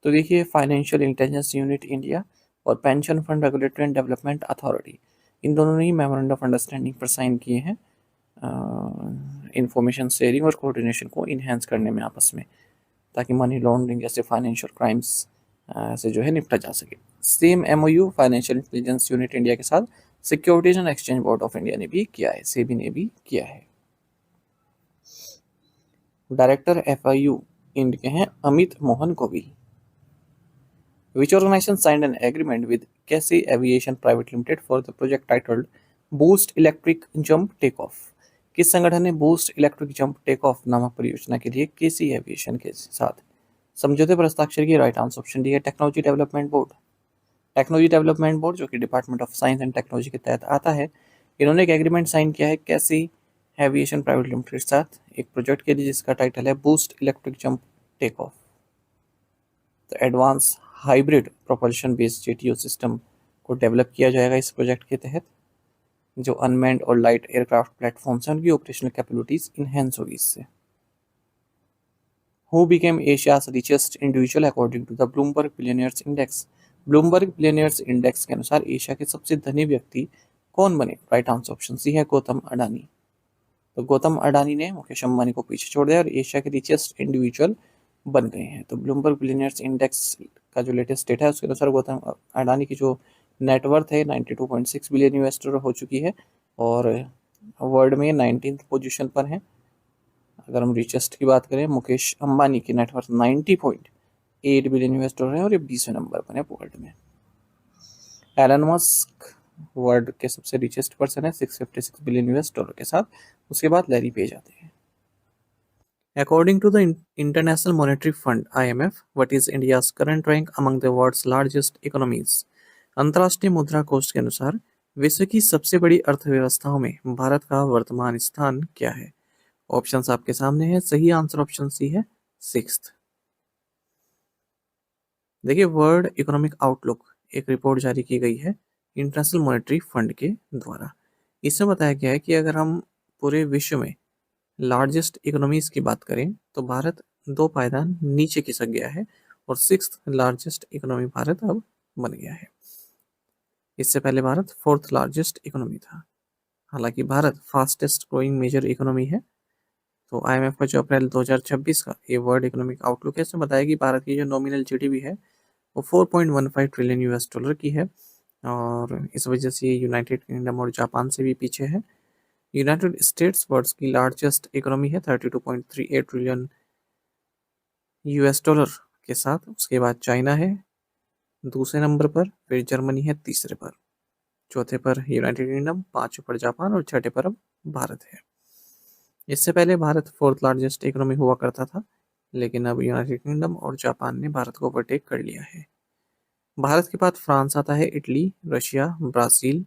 तो देखिए, फाइनेंशियल इंटेलिजेंस यूनिट इंडिया और pension fund regulatory and development authority, इन दोनों ने ही मेमोरेंडम ऑफ अंडरस्टैंडिंग पर साइन किए हैं इंफॉर्मेशन शेयरिंग और कोऑर्डिनेशन को इन्हेंस करने में आपस में, ताकि मनी लॉन्ड्रिंग जैसे फाइनेंशियल क्राइम्स से जो है निपटा जा सके। Same MOU financial intelligence unit India के साथ securities and exchange board of India ने भी किया है, सेबी ने भी किया है। डायरेक्टर FIU इंड के हैं Amit Mohan Govil. Which organization signed an agreement with Casey Aviation Private Limited for the project titled Boost Electric Jump Takeoff? किस संगठन ने boost electric jump take off नामक परियोजना के लिए केसी एविएशन के साथ समझौते पर हस्ताक्षर किए? राइट आंसर ऑप्शन डी है technology development board. Technology development board जो कि department of science and technology के तहत आता है, इन्होंने एक एग्रीमेंट साइन किया है कैसी एविएशन प्राइवेट लिमिटेड के साथ एक प्रोजेक्ट के लिए, जिसका टाइटल है boost electric jump take off. तो advance hybrid propulsion based JTO system को डेवलप किया जाएगा इस प्रोजेक्ट के तहत। जो अनमैन्ड और लाइट एयरक्राफ्ट प्लेटफॉर्म्स हैं उनकी ऑपरेशनल कैपेबिलिटीज इनहेंस होगी इससे। Who became Asia's richest individual according to the Bloomberg billionaires index, Bloomberg billionaires index के अनुसार एशिया के सबसे धनी व्यक्ति कौन बने? राइट आंसर ऑप्शन सी है गौतम अडानी। तो गौतम अडानी ने मुकेश अंबानी को पीछे छोड़ दिया और एशिया के रिचेस्ट इंडिविजुअल बन गए हैं। तो ब्लूमबर्ग बिलियनियर्स इंडेक्स का जो लेटेस्ट डेटा है उसके अनुसार गौतम अडानी की जो नेटवर्थ है 92.6 बिलियन US$ हो चुकी है और वर्ल्ड में 19th पोजीशन पर है। अगर हम रिचेस्ट की बात करें, मुकेश अंबानी की नेटवर्थ 90.8 बिलियन US$ है और ये 20वें नंबर पर है वर्ल्ड में। एलन मस्क वर्ल्ड के सबसे रिचेस्ट पर्सन है 656 बिलियन US$ के साथ, उसके बाद लैरी पेज आते हैं। According to the International Monetary Fund (IMF), what is India's current rank among the world's largest economies? अंतर्राष्ट्रीय मुद्रा कोष के अनुसार विश्व की सबसे बड़ी अर्थव्यवस्थाओं में भारत का वर्तमान स्थान क्या है? ऑप्शंस आपके सामने है। सही आंसर ऑप्शन सी है, सिक्स्थ। देखिए, वर्ल्ड इकोनॉमिक आउटलुक एक रिपोर्ट जारी की गई है इंटरनेशनल मॉनेटरी फंड के द्वारा। इसमें बताया गया है कि अगर हम पूरे विश्व में लार्जेस्ट इकोनॉमीज की बात करें तो भारत 2 पायदान नीचे खिसक गया है और सिक्स्थ लार्जेस्ट इकोनॉमी भारत अब बन गया है। इससे पहले भारत फोर्थ लार्जेस्ट इकोनॉमी था। हालांकि Bharat fastest growing major economy है। तो आईएमएफ का जो अप्रैल 2026 का ये वर्ल्ड इकोनॉमिक आउटलुक है, इसमें बताया कि भारत की जो नॉमिनल जीडीपी है वो 4.15 ट्रिलियन यूएस डॉलर की है और इस वजह से यूनाइटेड किंगडम और जापान से भी पीछे है। यूनाइटेड स्टेट्स वर्ल्ड की लार्जेस्ट इकोनॉमी है 32.38 ट्रिलियन यूएस डॉलर के साथ। उसके बाद चाइना है दूसरे नंबर पर, फिर जर्मनी है तीसरे पर, चौथे पर यूनाइटेड किंगडम, पांचवें पर जापान और छठे पर अब भारत है। इससे पहले भारत फोर्थ लार्जेस्ट इकोनॉमी हुआ करता था, लेकिन अब यूनाइटेड किंगडम और जापान ने भारत को ओवरटेक कर लिया है। भारत के बाद फ्रांस आता है, इटली, रशिया, ब्राजील,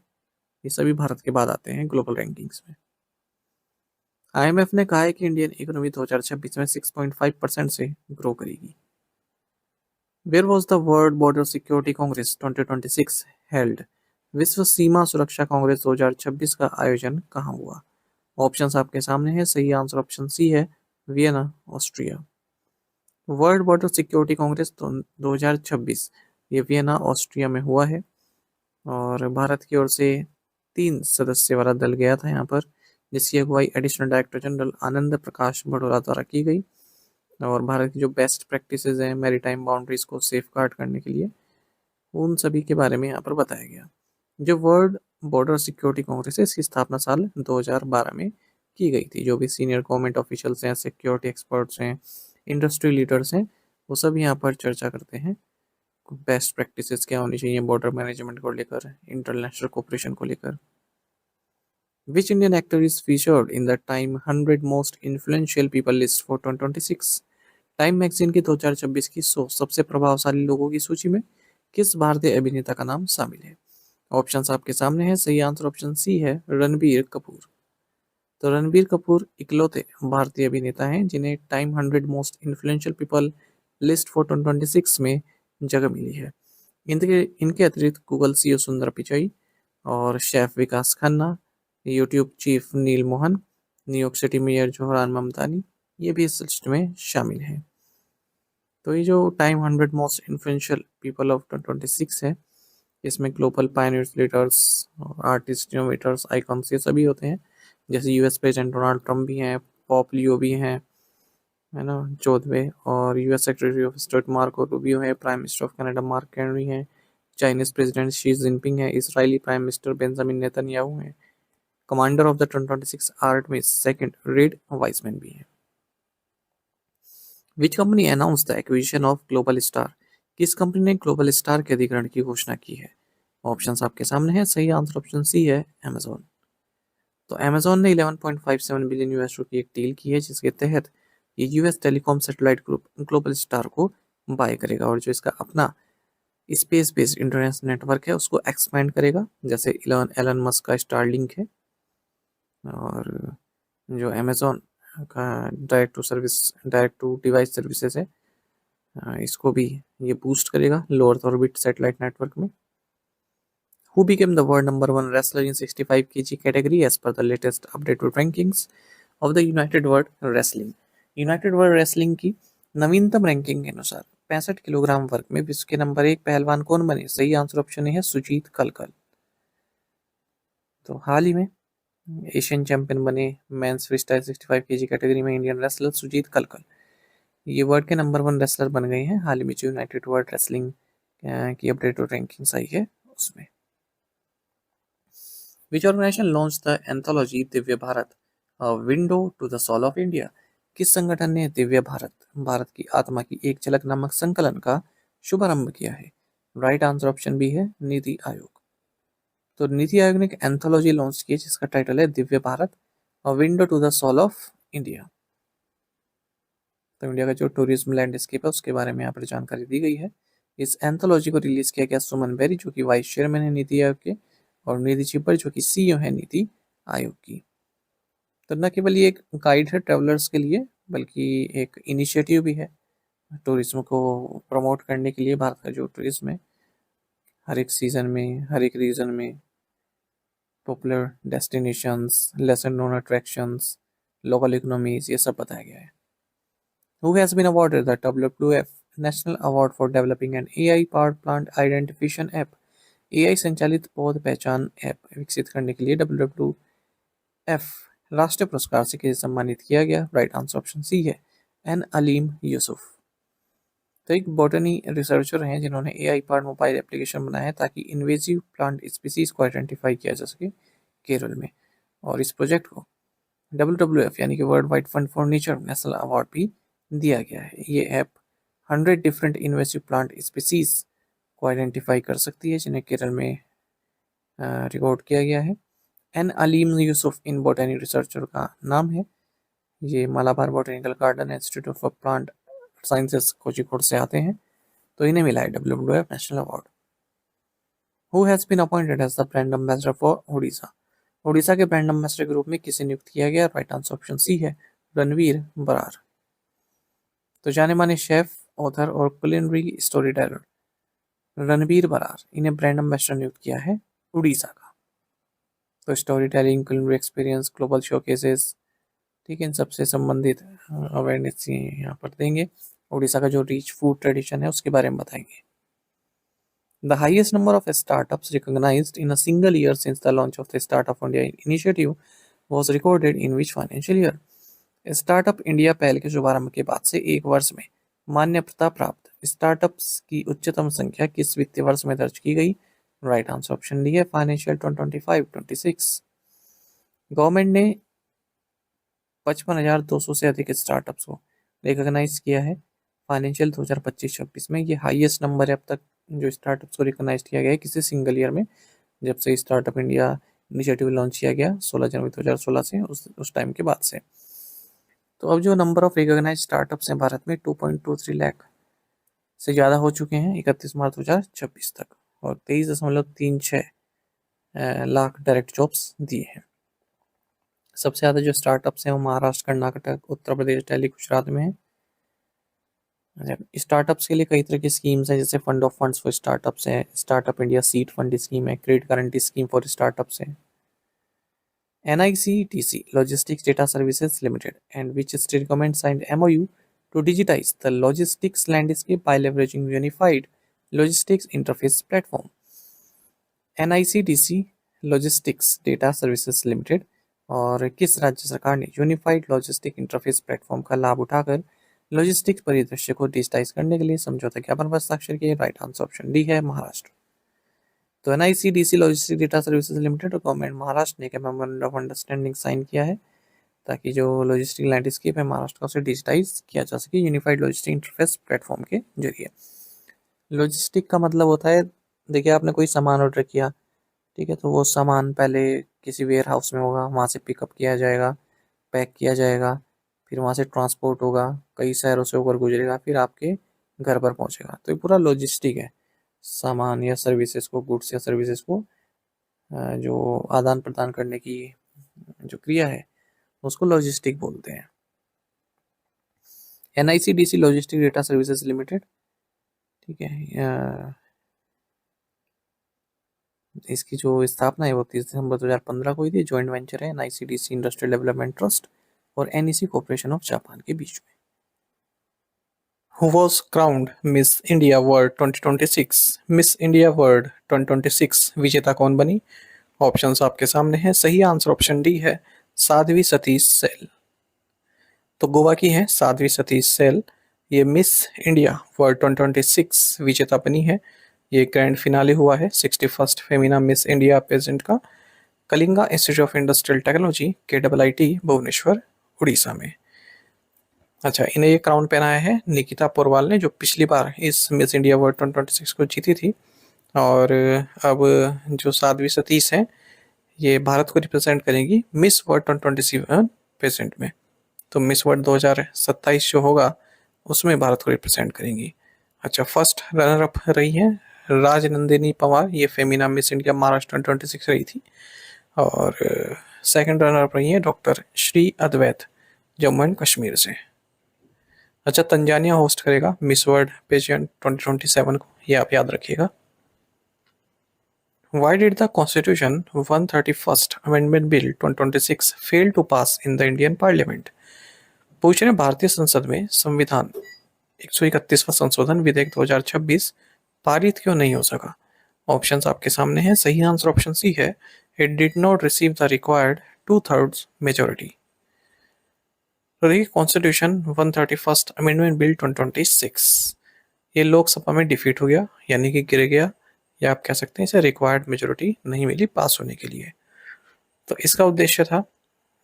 ये सभी भारत के बाद आते हैं ग्लोबल रैंकिंग्स में। आईएमएफ ने कहा है कि इंडियन इकोनॉमी 2026 में 6.5% से ग्रो करेगी। Where was the world border security congress 2026 held? विश्व सीमा सुरक्षा कांग्रेस 2026 का आयोजन कहाँ हुआ? ऑप्शंस आपके सामने है। सही आंसर ऑप्शन सी है, Vienna, Austria. World border security congress 2026 ये वियना, ऑस्ट्रिया में हुआ है और भारत की ओर से 3 सदस्य वाला दल गया था यहाँ पर, जिसकी अगुवाई additional director general Anand Prakash Badora द्वारा की गई और भारत की जो बेस्ट प्रैक्टिसेस हैं मैरीटाइम बाउंड्रीज को सेफ गार्ड करने के लिए, उन सभी के बारे में यहाँ पर बताया गया। जो वर्ल्ड बॉर्डर सिक्योरिटी कांग्रेस है, इसकी स्थापना साल 2012 में की गई थी। जो भी सीनियर गवर्नमेंट ऑफिशियल्स हैं, सिक्योरिटी एक्सपर्ट्स हैं, इंडस्ट्री लीडर्स हैं, वो सब यहाँ पर चर्चा करते हैं बेस्ट प्रैक्टिसेस क्या होनी चाहिए बॉर्डर मैनेजमेंट को लेकर, इंटरनेशनल कोऑपरेशन को लेकर। Which Indian actor is featured in the time 100 most influential people list for 2026? Time magazine की 2026 की 100 सबसे प्रभावशाली लोगों की सूची में किस भारतीय अभिनेता का नाम शामिल है? ऑप्शंस आपके सामने है। सही आंसर ऑप्शन सी है, रणबीर कपूर। तो रणबीर कपूर इकलौते भारतीय अभिनेता हैं जिन्हें time 100 most influential people list for 2026 में जगह मिली है। इनके इनके अतिरिक्त गूगल सीईओ सुंदर पिचाई और chef Vikas Khanna, YouTube chief Neel Mohan, New York city mayor Zohran Mamdani, ये भी इस लिस्ट में शामिल हैं। तो ये जो time 100 most influential people of 2026 है, इसमें global pioneers, leaders, artist, innovators, icons ये सभी होते हैं। जैसे यूएस प्रेसिडेंट डोनाल्ड ट्रम्प भी हैं, पॉप लियो भी हैं, है ना, 14वें, और US secretary of state Marco Rubio है, prime minister of Canada Mark Carney है, चाइनीज प्रेसिडेंट शी जिनपिंग है, Israeli prime minister Benjamin Netanyahu है, commander of the 2026 army second Reid Wiseman भी है। Which company announce the acquisition of Globalstar? किस company ने Globalstar के अधिग्रहण की घोषणा की है? ऑप्शंस आपके सामने है। सही आंसर ऑप्शन सी है, अमेजोन। तो अमेजोन ने 11.57 बिलियन यूएस की एक डील की है, जिसके तहत ये US telecom satellite group global star को बाय करेगा और जो इसका अपना स्पेस बेस्ड इंटरनेट नेटवर्क है उसको एक्सपेंड करेगा, जैसे एलन मस्क का स्टारलिंक है। और जो अमेजोन का डायरेक्ट टू डिवाइस सर्विसेज है, इसको भी ये बूस्ट करेगा लो अर्थ ऑर्बिट सैटेलाइट नेटवर्क में। Who became the world number 1 wrestler in 65 kg category as per the latest updated rankings of the United World Wrestling? United world wrestling की नवीनतम ranking के अनुसार 65 किलोग्राम वर्ग में विश्व के नंबर 1 पहलवान कौन बने? सही आंसर ऑप्शन है, सुजीत कलकल। तो हाल ही में एशियन चैंपियन बने मेंस फ्रीस्टाइल 65 केजी कैटेगरी में इंडियन रेसलर सुजीत कलकल, ये वर्ल्ड के नंबर 1 रेसलर बन गए हैं। हाल ही में जो यूनाइटेड वर्ल्ड रेसलिंग की अपडेटेड रैंकिंग्स आई है उसमें। Which organization launched the anthology Divya Bharat, A Window to the Soul of India? किस संगठन ने दिव्य भारत, भारत की आत्मा की एक झलक नामक संकलन का शुभारंभ किया है? राइट आंसर ऑप्शन बी है, नीति आयोग। तो नीति आयोग ने एक एंथोलॉजी लॉन्च की जिसका टाइटल है Divya Bharat, A Window to the Soul of India। तो इंडिया का जो टूरिज्म लैंडस्केप है उसके बारे में यहाँ पर जानकारी दी गई है। इस एंथोलॉजी को रिलीज किया गया सुमन बेरी जो कि वाइस चेयरमैन है नीति आयोग के, और निधि चिब्बर जो कि सीईओ है नीति आयोग की। तो न केवल ये एक गाइड है ट्रेवलर्स के लिए, बल्कि एक इनिशिएटिव भी है टूरिज्म को प्रमोट करने के लिए। भारत का जो टूरिज्म है, हर एक सीजन में, हर एक रीजन में popular destinations, lesser known attractions, local economies, ये सब बताया गया है। Who has been awarded the WWF National Award for developing an AI-powered plant identification app? AI संचालित पौध पहचान ऐप विकसित करने के लिए WWF राष्ट्रीय पुरस्कार से किसे सम्मानित किया गया? राइट आंसर ऑप्शन सी है, एन अलीम यूसुफ। तो एक बॉटनी रिसर्चर हैं जिन्होंने AI पावर्ड मोबाइल एप्लीकेशन बनाया है ताकि इन्वेजिव प्लांट स्पीसीज को आइडेंटिफाई किया जा सके केरल में। और इस प्रोजेक्ट को WWF यानी कि world wide fund for nature national award भी दिया गया है। ये app 100 different invasive plant species को आइडेंटिफाई कर सकती है जिन्हें केरल में रिकॉर्ड किया गया है। एन अलीम यूसुफ इन बॉटनी रिसर्चर का नाम है। ये Malabar botanical garden institute of plant sciences Kozhikode से आते हैं। तो इन्हें मिला है WWF national award. Who has been appointed as the brand ambassador for Odisha? Odisha के ब्रांड एम्बेसडर के रूप में किसे नियुक्त किया गया? राइट आंसर ऑप्शन सी है, रणवीर बरार। तो जाने माने शेफ, ऑथर और culinary storyteller Ranbir Brar, इन्हें ब्रांड एम्बेसडर नियुक्त किया है उड़ीसा का। तो storytelling, culinary experience, global showcases, ठीक है, इन सबसे संबंधित अवेयरनेस यहाँ पर देंगे। उड़ीसा का जो रिच फूड ट्रेडिशन है उसके बारे में बताएंगे। The highest number of startups recognized in a single year since the launch of the Startup India initiative was recorded in which financial year? Startup India पहल के शुभारंभ के बाद से एक वर्ष में मान्यता प्राप्त स्टार्टअप्स की उच्चतम संख्या किस वित्तीय वर्ष में दर्ज की गई? राइट आंसर ऑप्शन डी है, फाइनेंशियल 2025-26। गवर्नमेंट ने 55,200 से अधिक स्टार्टअप्स को रिकॉग्नाइज किया है फाइनेंशियल 2025-26 में। ये हाईएस्ट नंबर है अब तक जो स्टार्टअप्स को रिकॉग्नाइज किया गया है किसी सिंगल ईयर में, जब से स्टार्टअप इंडिया इनिशिएटिव लॉन्च किया गया 16 जनवरी 2016 से, उस टाइम के बाद से। तो अब जो नंबर ऑफ रिकॉग्नाइज स्टार्टअप्स हैं भारत में 2.23 लाख से ज़्यादा हो चुके हैं 31 मार्च 2026 तक, और 23.36 लाख डायरेक्ट जॉब्स दिए हैं। सबसे ज़्यादा जो स्टार्टअप्स हैं वो महाराष्ट्र, कर्नाटक, उत्तर प्रदेश, दिल्ली, गुजरात में है। स्टार्टअप्स के लिए कई तरह की स्कीम्स हैं, जैसे fund of funds for startups है, startup India seed fund scheme है, credit guarantee scheme for startups है। NICDC Logistics Data Services Limited and which state government signed MOU to digitize the logistics landscape by leveraging unified logistics interface platform? NICDC Logistics Data Services Limited और किस राज्य सरकार ने unified logistic interface platform का लाभ उठाकर logistics परिदृश्य को डिजिटाइज करने के लिए समझौता ज्ञापन पर हस्ताक्षर किए? राइट आंसर ऑप्शन डी है, महाराष्ट्र। तो NICDC logistic data services limited और गवर्नमेंट महाराष्ट्र ने एक मेमोरेंडम ऑफ अंडरस्टैंडिंग साइन किया है ताकि जो लॉजिस्टिक लैंडस्केप है महाराष्ट्र का उसे डिजिटाइज किया जा सके यूनिफाइड लॉजिस्टिक इंटरफेस प्लेटफॉर्म के जरिए। लॉजिस्टिक का मतलब होता है, देखिए आपने कोई सामान ऑर्डर किया, ठीक है, तो वो सामान पहले किसी वेयर हाउस में होगा, वहाँ से पिकअप किया जाएगा, पैक किया जाएगा, फिर वहाँ से ट्रांसपोर्ट होगा, कई शहरों से होकर गुजरेगा, फिर आपके घर पर पहुँचेगा। तो ये पूरा लॉजिस्टिक है। सामान या सर्विसेज को, गुड्स या सर्विसेज को जो आदान प्रदान करने की जो क्रिया है उसको लॉजिस्टिक बोलते हैं। NICDC logistic data services limited, ठीक है, इसकी जो स्थापना है वो 30 दिसंबर 2015 को हुई थी। जॉइंट वेंचर है NICDC इंडस्ट्रियल डेवलपमेंट ट्रस्ट और NEC कॉर्पोरेशन ऑफ जापान के बीच में। Who was crowned Miss India World 2026? Miss India world 2026 विजेता कौन बनी? ऑप्शंस आपके सामने हैं। सही आंसर ऑप्शन डी है, साध्वी सतीश सेल। तो गोवा की है साध्वी सतीश सेल, ये मिस इंडिया वर्ल्ड 2026 विजेता बनी है। ये ग्रैंड फिनाले हुआ है 61st Femina miss India pageant का Kalinga institute of industrial technology KIIT Bhubaneswar Orissa में। अच्छा, इन्हें ये क्राउन पहनाया है निकिता पोरवाल ने, जो पिछली बार इस मिस इंडिया वर्ल्ड 2026 को जीती थी। और अब जो साध्वी सतीश हैं ये भारत को रिप्रेजेंट करेंगी मिस वर्ल्ड 2027 प्रेजेंट में। तो मिस वर्ल्ड 2027 जो होगा उसमें भारत को रिप्रेजेंट करेंगी। अच्छा, फर्स्ट रनर अप रही है राजनंदिनी पवार, ये फेमिना मिस इंडिया महाराष्ट्र 26 रही थी। और सेकंड रनर अप रही है डॉक्टर श्री अद्वैत, जम्मू एंड कश्मीर से। अच्छा, तंजानिया होस्ट करेगा मिस वर्ल्ड पेजेंट 2027 को, ये आप याद रखिएगा। Why did the Constitution 131st Amendment Bill 2026 fail to pass in the Indian Parliament? पूछ रहे हैं भारतीय संसद में संविधान 131वां संशोधन विधेयक 2026 पारित क्यों नहीं हो सका। ऑप्शंस आपके सामने हैं। सही आंसर ऑप्शन सी है, it did not receive the required 2/3 majority. तो देखिए, कॉन्स्टिट्यूशन 131st अमेंडमेंट बिल 2026 ये लोकसभा में डिफीट हो गया, यानी कि गिर गया, या आप कह सकते हैं इसे रिक्वायर्ड मेजोरिटी नहीं मिली पास होने के लिए। तो इसका उद्देश्य था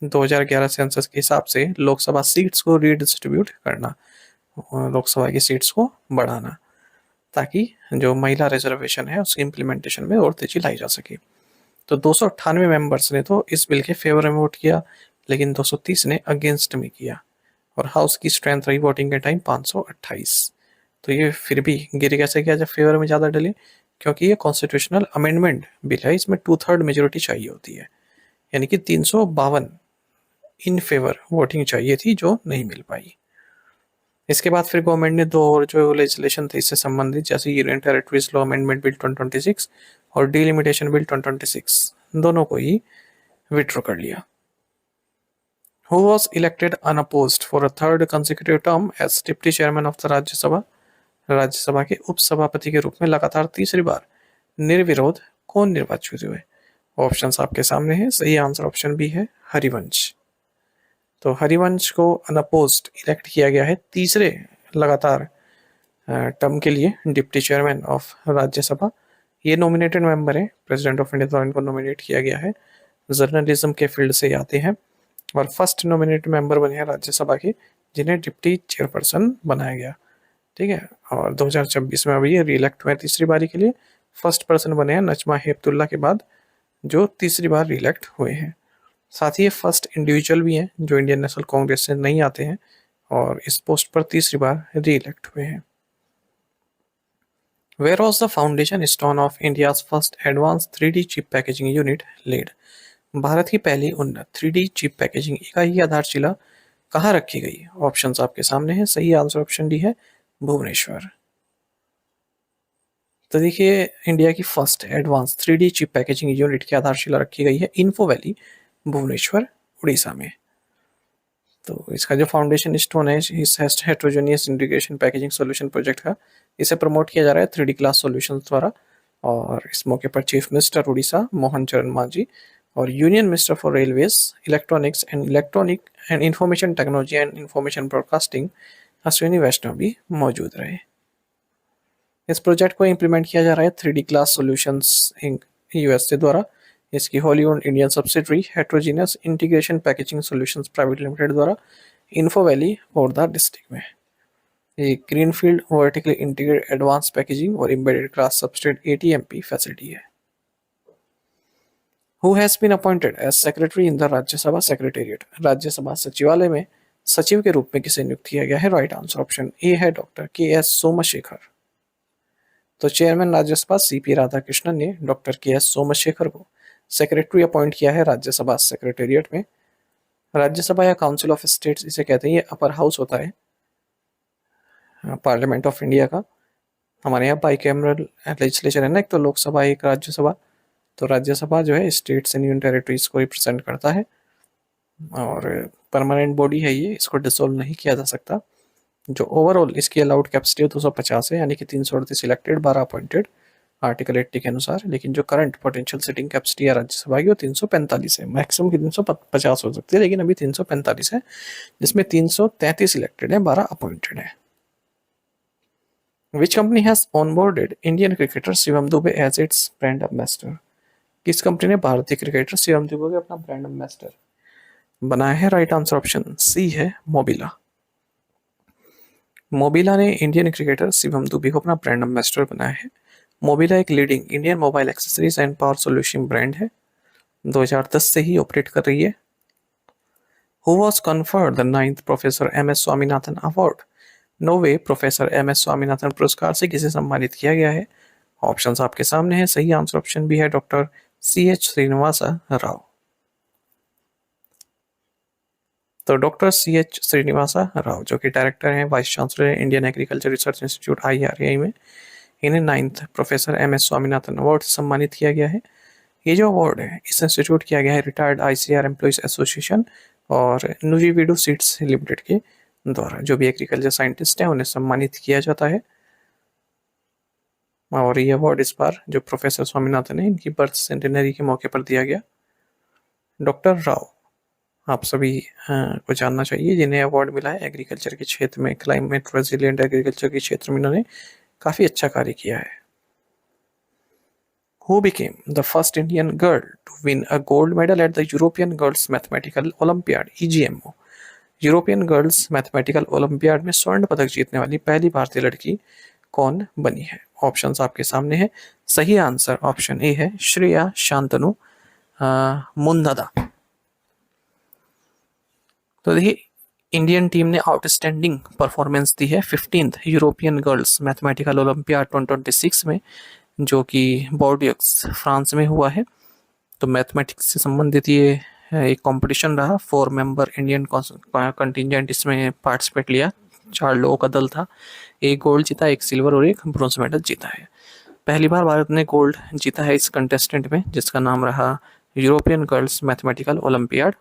2011 सेंसस के हिसाब से लोकसभा सीट्स को रीडिस्ट्रीब्यूट करना, लोकसभा की सीट्स को बढ़ाना, ताकि जो महिला रिजर्वेशन है उसकी इम्प्लीमेंटेशन में और तेजी लाई जा सके। तो 298 मेंबर्स ने तो इस बिल के फेवर में वोट किया, लेकिन 230 ने अगेंस्ट में किया, और हाउस की स्ट्रेंथ रही वोटिंग के टाइम 528। तो ये फिर भी गिर कैसे गया जब फेवर में ज़्यादा डले, क्योंकि ये कॉन्स्टिट्यूशनल अमेंडमेंट बिल है, इसमें 2/3 मेजोरिटी चाहिए होती है, यानी कि 352 इन फेवर वोटिंग चाहिए थी, जो नहीं मिल पाई। इसके बाद फिर गवर्नमेंट ने दो और जो लेजिस्लेशन थे इससे संबंधित, जैसे union territories law amendment bill 2026 और डिलिमिटेशन बिल 2026, दोनों को ही विड्रॉ कर लिया। Who was elected unopposed for a third consecutive term as deputy chairman of the Rajya Sabha? Rajya Sabha के उपसभापति के रूप में लगातार तीसरी बार निर्विरोध कौन निर्वाचित हुए? ऑप्शंस आपके सामने हैं। सही आंसर ऑप्शन बी है, हरिवंश। तो हरिवंश को अनअपोज्ड इलेक्ट किया गया है तीसरे लगातार टर्म के लिए डिप्टी चेयरमैन ऑफ राज्यसभा। ये नॉमिनेटेड मेंबर है, प्रेसिडेंट ऑफ इंडिया द्वारा इनको नॉमिनेट किया गया है, जर्नलिज्म के फील्ड से आते हैं, और फर्स्ट नॉमिनेटेड मेंबर बने हैं राज्यसभा के जिन्हें डिप्टी चेयरपर्सन बनाया गया। ठीक है, और 2026 में अभी ये रीइलेक्ट हुए तीसरी बारी के लिए। फर्स्ट पर्सन बने हैं नजमा हेपतुल्ला के बाद, जो तीसरी बार रीइलेक्ट हुए हैं। साथ ही ये फर्स्ट इंडिविजुअल भी हैं जो इंडियन नेशनल कांग्रेस से नहीं आते हैं और इस पोस्ट पर तीसरी बार रीइलेक्ट हुए हैं। Where was the foundation stone of India's first advance 3D chip packaging unit laid? Bharat की पहली उन्नत 3D चिप पैकेजिंग इकाई की आधारशिला कहाँ रखी गई? ऑप्शंस आपके सामने हैं। सही आंसर ऑप्शन डी है, भुवनेश्वर। तो देखिए, इंडिया की first advance 3D chip packaging unit की आधारशिला रखी गई है इन्फो वैली, भुवनेश्वर, उड़ीसा में। तो इसका जो फाउंडेशन स्टोन है इस heterogeneous integration packaging solution project का, इसे प्रमोट किया जा रहा है 3D क्लास सॉल्यूशंस द्वारा। और इस मौके पर चीफ मिनिस्टर उड़ीसा मोहन चरण मांझी और union minister for railways, electronic and information technology and information broadcasting Ashwini Vaishnaw भी मौजूद रहे। इस प्रोजेक्ट को इम्प्लीमेंट किया जा रहा है 3D class Solutions Inc USA द्वारा। इसकी wholly owned Indian subsidiary heterogeneous integration packaging solutions private limited द्वारा इन्फो वैली वर्धा डिस्ट्रिक्ट में ये greenfield vertically integrated advance packaging और embedded glass substrate ATMP facility है। Who has been appointed as secretary in the Rajya Sabha secretariat? Rajya Sabha सचिवालय में सचिव के रूप में किसे नियुक्त किया गया है? राइट आंसर ऑप्शन ए है, डॉक्टर KS सोमशेखर। तो चेयरमैन राज्यसभा CP राधाकृष्णन ने डॉक्टर KS सोमशेखर को सेक्रेटरी अपॉइंट किया है राज्यसभा सेक्रेटेरिएट में। राज्यसभा या काउंसिल ऑफ स्टेट्स इसे कहते हैं, ये अपर हाउस होता है पार्लियामेंट ऑफ इंडिया का। हमारे यहाँ बाइकैमरल लेजिस्लेचर है ना, एक तो लोकसभा एक राज्यसभा। तो राज्यसभा जो है स्टेट्स एंड यूनियन टेरिटरीज को रिप्रेजेंट करता है और परमानेंट बॉडी है ये, इसको डिसोल्व नहीं किया जा सकता। जो ओवरऑल इसकी अलाउड कैपेसिटी 250 है, यानी कि 338 इलेक्टेड 12 अपॉइंटेड आर्टिकल 80 के अनुसार। लेकिन जो करंट पोटेंशियल सिटिंग कैपेसिटी है राज्यसभा की वो 345 है। मैक्सिमम की 350 हो सकती है, लेकिन अभी 345 है, जिसमें 333 इलेक्टेड है, 12 अपॉइंटेड है। Which company has onboarded Indian cricketer Shivam Dube as its brand ambassador? किस कंपनी ने भारतीय क्रिकेटर शिवम दुबे को अपना ब्रांड एम्बेसडर बनाया है? राइट आंसर ऑप्शन सी है, मोबिला। मोबिला ने इंडियन क्रिकेटर शिवम दुबे को अपना ब्रांड एम्बेसडर बनाया है। मोबिला एक leading Indian mobile accessories and power solution brand है, 2010 से ही ऑपरेट कर रही है। Who was conferred the 9th professor MS Swaminathan award? नौवे प्रोफेसर एम एस स्वामीनाथन पुरस्कार से किसे सम्मानित किया गया है? ऑप्शंस आपके सामने हैं। सही आंसर ऑप्शन बी है doctor C H Srinivas Rao. तो doctor C H Srinivasa Rao जो कि डायरेक्टर हैं, वाइस चांसलर हैं Indian agriculture research institute IRAI में, इन्हें 9th professor M S Swaminathan award से सम्मानित किया गया है। ये जो अवार्ड है इस इंस्टीट्यूट किया गया है रिटायर्ड ICAR एम्प्लॉइज एसोसिएशन और नुजीवीडू सीड्स लिमिटेड के द्वारा। जो भी एग्रीकल्चर साइंटिस्ट हैं उन्हें सम्मानित किया जाता है। और ये अवार्ड इस बार जो प्रोफेसर स्वामीनाथन है इनकी बर्थ सेंटेनरी के मौके पर दिया गया। डॉक्टर राव आप सभी को जानना चाहिए जिन्हें अवार्ड मिला है एग्रीकल्चर के क्षेत्र में, क्लाइमेट रेजिलिएंट एग्रीकल्चर के क्षेत्र में इन्होंने काफ़ी अच्छा कार्य किया है। Who became the first Indian girl to win a gold medal at the European Girls Mathematical Olympiad EGMO? European girls mathematical olympiad में स्वर्ण पदक जीतने वाली पहली भारतीय लड़की कौन बनी है? ऑप्शंस आपके सामने हैं। सही आंसर ऑप्शन ए है श्रेया शांतनु मुंददा। तो देखिए इंडियन टीम ने आउटस्टैंडिंग परफॉर्मेंस दी है 15th European girls mathematical olympiad 2026 में, जो कि बोर्डियक्स फ्रांस में हुआ है। तो मैथमेटिक्स से संबंधित ये एक कंपटीशन रहा। 4 मेंबर इंडियन कंटिजेंट इसमें पार्टिसिपेट लिया। 4 लोगों का दल था। एक गोल्ड जीता, एक सिल्वर और एक ब्रोंज मेडल जीता है। पहली बार भारत ने गोल्ड जीता है इस कंटेस्टेंट में, जिसका नाम रहा European girls mathematical olympiad.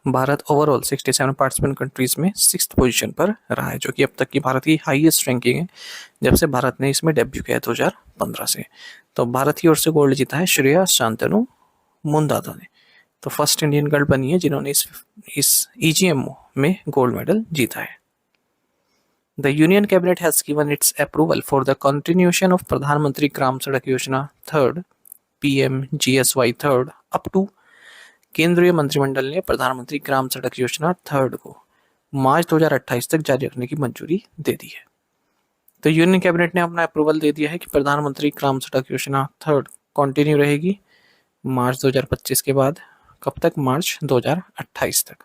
Bharat overall 67 participant countries में 6th पोजीशन पर रहा है, जो कि अब तक की भारत की हाईएस्ट रैंकिंग है जब से भारत ने इसमें डेब्यू किया 2015 से। तो भारत की ओर से गोल्ड जीता है श्रेया शांतनु मुंदादा ने। तो फर्स्ट इंडियन गर्ल बनी है जिन्होंने इस EGMO में गोल्ड मेडल जीता है। The union cabinet has given it's approval for the continuation of प्रधानमंत्री ग्राम सड़क योजना 3rd PMGSY 3rd up to. केंद्रीय मंत्रिमंडल ने प्रधानमंत्री ग्राम सड़क योजना 3rd को मार्च 2028 तक जारी रखने की मंजूरी दे दी है। तो यूनियन कैबिनेट ने अपना अप्रूवल दे दिया है कि प्रधानमंत्री ग्राम सड़क योजना 3rd कंटिन्यू रहेगी मार्च 2025 के बाद। कब तक? मार्च 2028 तक।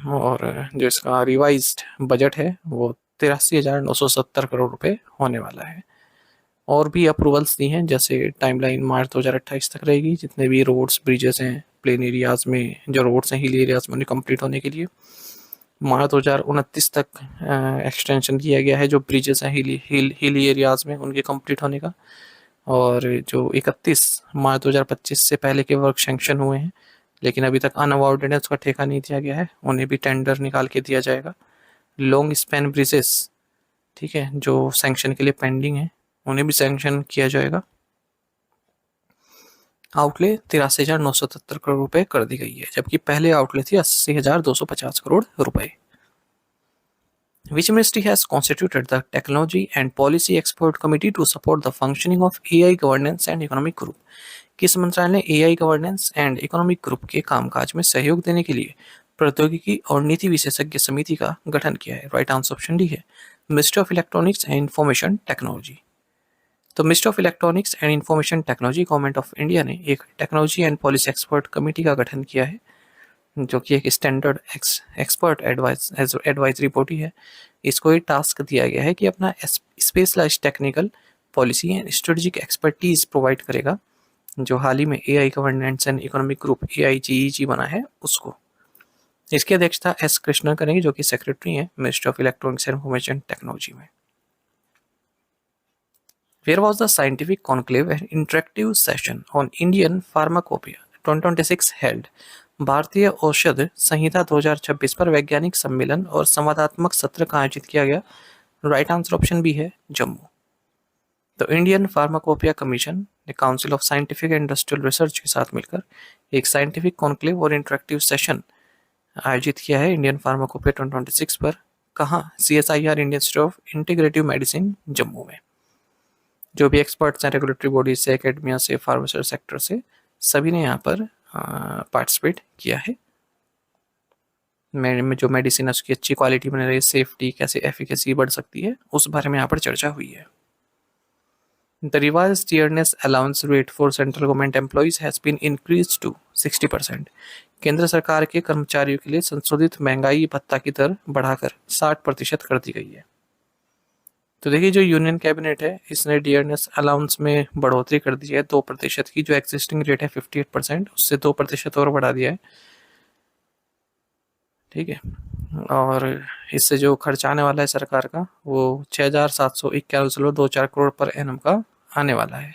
और जो इसका रिवाइज्ड बजट है वो 83,970 करोड़ रुपए होने वाला है। और भी अप्रूवल्स दी हैं, जैसे टाइमलाइन मार्च 2028 तक रहेगी। जितने भी रोड्स ब्रिजेस हैं प्लेन एरियाज में, जो रोड्स हैं हिल एरियाज में, उन्हें कंप्लीट होने के लिए मार्च 2029 तक एक्सटेंशन किया गया है। जो ब्रिजेस हैं हिली एरियाज में उनके कंप्लीट होने का। और जो 31 मार्च 2025 से पहले के वर्क सैंक्शन हुए हैं लेकिन अभी तक अनअवॉर्डेड है, उसका ठेका नहीं दिया गया है, उन्हें भी टेंडर निकाल के दिया जाएगा। लॉन्ग स्पैन ब्रिजेस, ठीक है, जो सैंक्शन के लिए पेंडिंग है उन्हें भी सैंक्शन किया जाएगा। आउटले 83,970 करोड़ रुपए कर दी गई है, जबकि पहले आउटले थी 80,250 करोड़ रुपए। Which ministry has constituted the Technology and Policy Expert Committee to support the functioning of AI governance and economic group? किस मंत्रालय ने AI governance and economic group के कामकाज में सहयोग देने के लिए प्रौद्योगिकी और नीति विशेषज्ञ समिति का गठन किया है? राइट आंसर ऑप्शन डी है ministry of electronics and information technology. तो ministry of electronics and information technology government of India ने एक technology and policy expert committee का गठन किया है, जो कि एक स्टैंडर्ड एक्सपर्ट एडवाइजरी बॉडी है। इसको ये टास्क दिया गया है कि अपना specialise technical policy and strategic expertise provide करेगा, जो हाल ही में AI governance and economic group AIGEG बना है उसको। इसकी अध्यक्षता S कृष्णा करेंगे, जो कि सेक्रेटरी हैं ministry of electronics and information technology में। Where was the scientific conclave and interactive session on Indian Pharmacopoeia 2026 held? भारतीय औषध संहिता 2026 पर वैज्ञानिक सम्मेलन और संवादात्मक सत्र का आयोजित किया गया। राइट आंसर ऑप्शन बी है जम्मू। तो इंडियन फार्माकोपिया कमीशन ने council of scientific and industrial research के साथ मिलकर एक साइंटिफिक कॉन्क्लेव और इंटरेक्टिव सेशन आयोजित किया है इंडियन फार्माकोपिया 2026 पर। कहाँ? CSIR Indian institute of integrative medicine Jammu में। जो भी एक्सपर्ट्स हैं रेगुलेटरी बॉडीज से, एकेडमिया से, फार्मास्यूटिकल सेक्टर से, सभी ने यहाँ पर पार्टिसिपेट किया है। में जो मेडिसिन है उसकी अच्छी क्वालिटी बने रही, सेफ्टी कैसे एफिकेसी बढ़ सकती है, उस बारे में यहाँ पर चर्चा हुई है। The revised dearness allowance rate for central government employees has been increased to 60%. केंद्र सरकार के कर्मचारियों के लिए संशोधित महंगाई भत्ता की दर बढ़ाकर 60% कर दी गई है। तो देखिए जो यूनियन कैबिनेट है इसने डियरनेस अलाउंस में बढ़ोतरी कर दी है 2% की, जो एग्जिस्टिंग रेट है 58% उससे 2% और बढ़ा दिया है। ठीक है, और इससे जो खर्च आने वाला है सरकार का वो 6,751.24 करोड़ पर एनम का आने वाला है,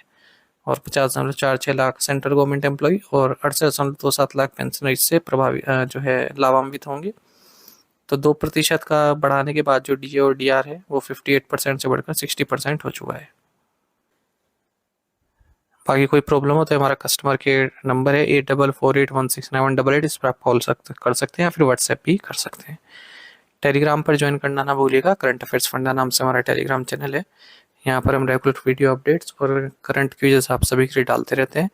और 50.46 लाख सेंट्रल गवर्नमेंट एम्प्लॉय और 68.27 लाख पेंशनर इससे प्रभावित जो है लाभान्वित होंगे। तो 2% का बढ़ाने के बाद जो डीए और डीआर है वो 58% से बढ़कर 60% हो चुका है। बाकी कोई प्रॉब्लम हो तो हमारा कस्टमर केयर नंबर है 8448169188, इस पर आप कॉल कर सकते हैं या फिर व्हाट्सएप भी कर सकते हैं। टेलीग्राम पर ज्वाइन करना ना भूलिएगा, करंट अफेयर्स फंडा नाम से हमारा टेलीग्राम चैनल है। यहाँ पर हम रेगुलर वीडियो अपडेट्स और करंट क्विजेस आप सभी के लिए डालते रहते हैं।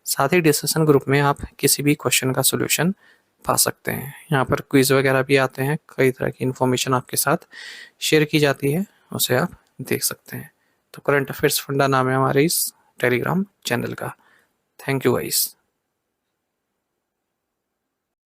साथ ही डिस्कशन ग्रुप में आप किसी भी क्वेश्चन का सोल्यूशन पा सकते हैं। यहाँ पर क्विज वगैरह भी आते हैं, कई तरह की इन्फॉर्मेशन आपके साथ शेयर की जाती है, उसे आप देख सकते हैं। तो करंट अफेयर्स फंडा नाम है हमारे इस टेलीग्राम चैनल का। Thank you guys.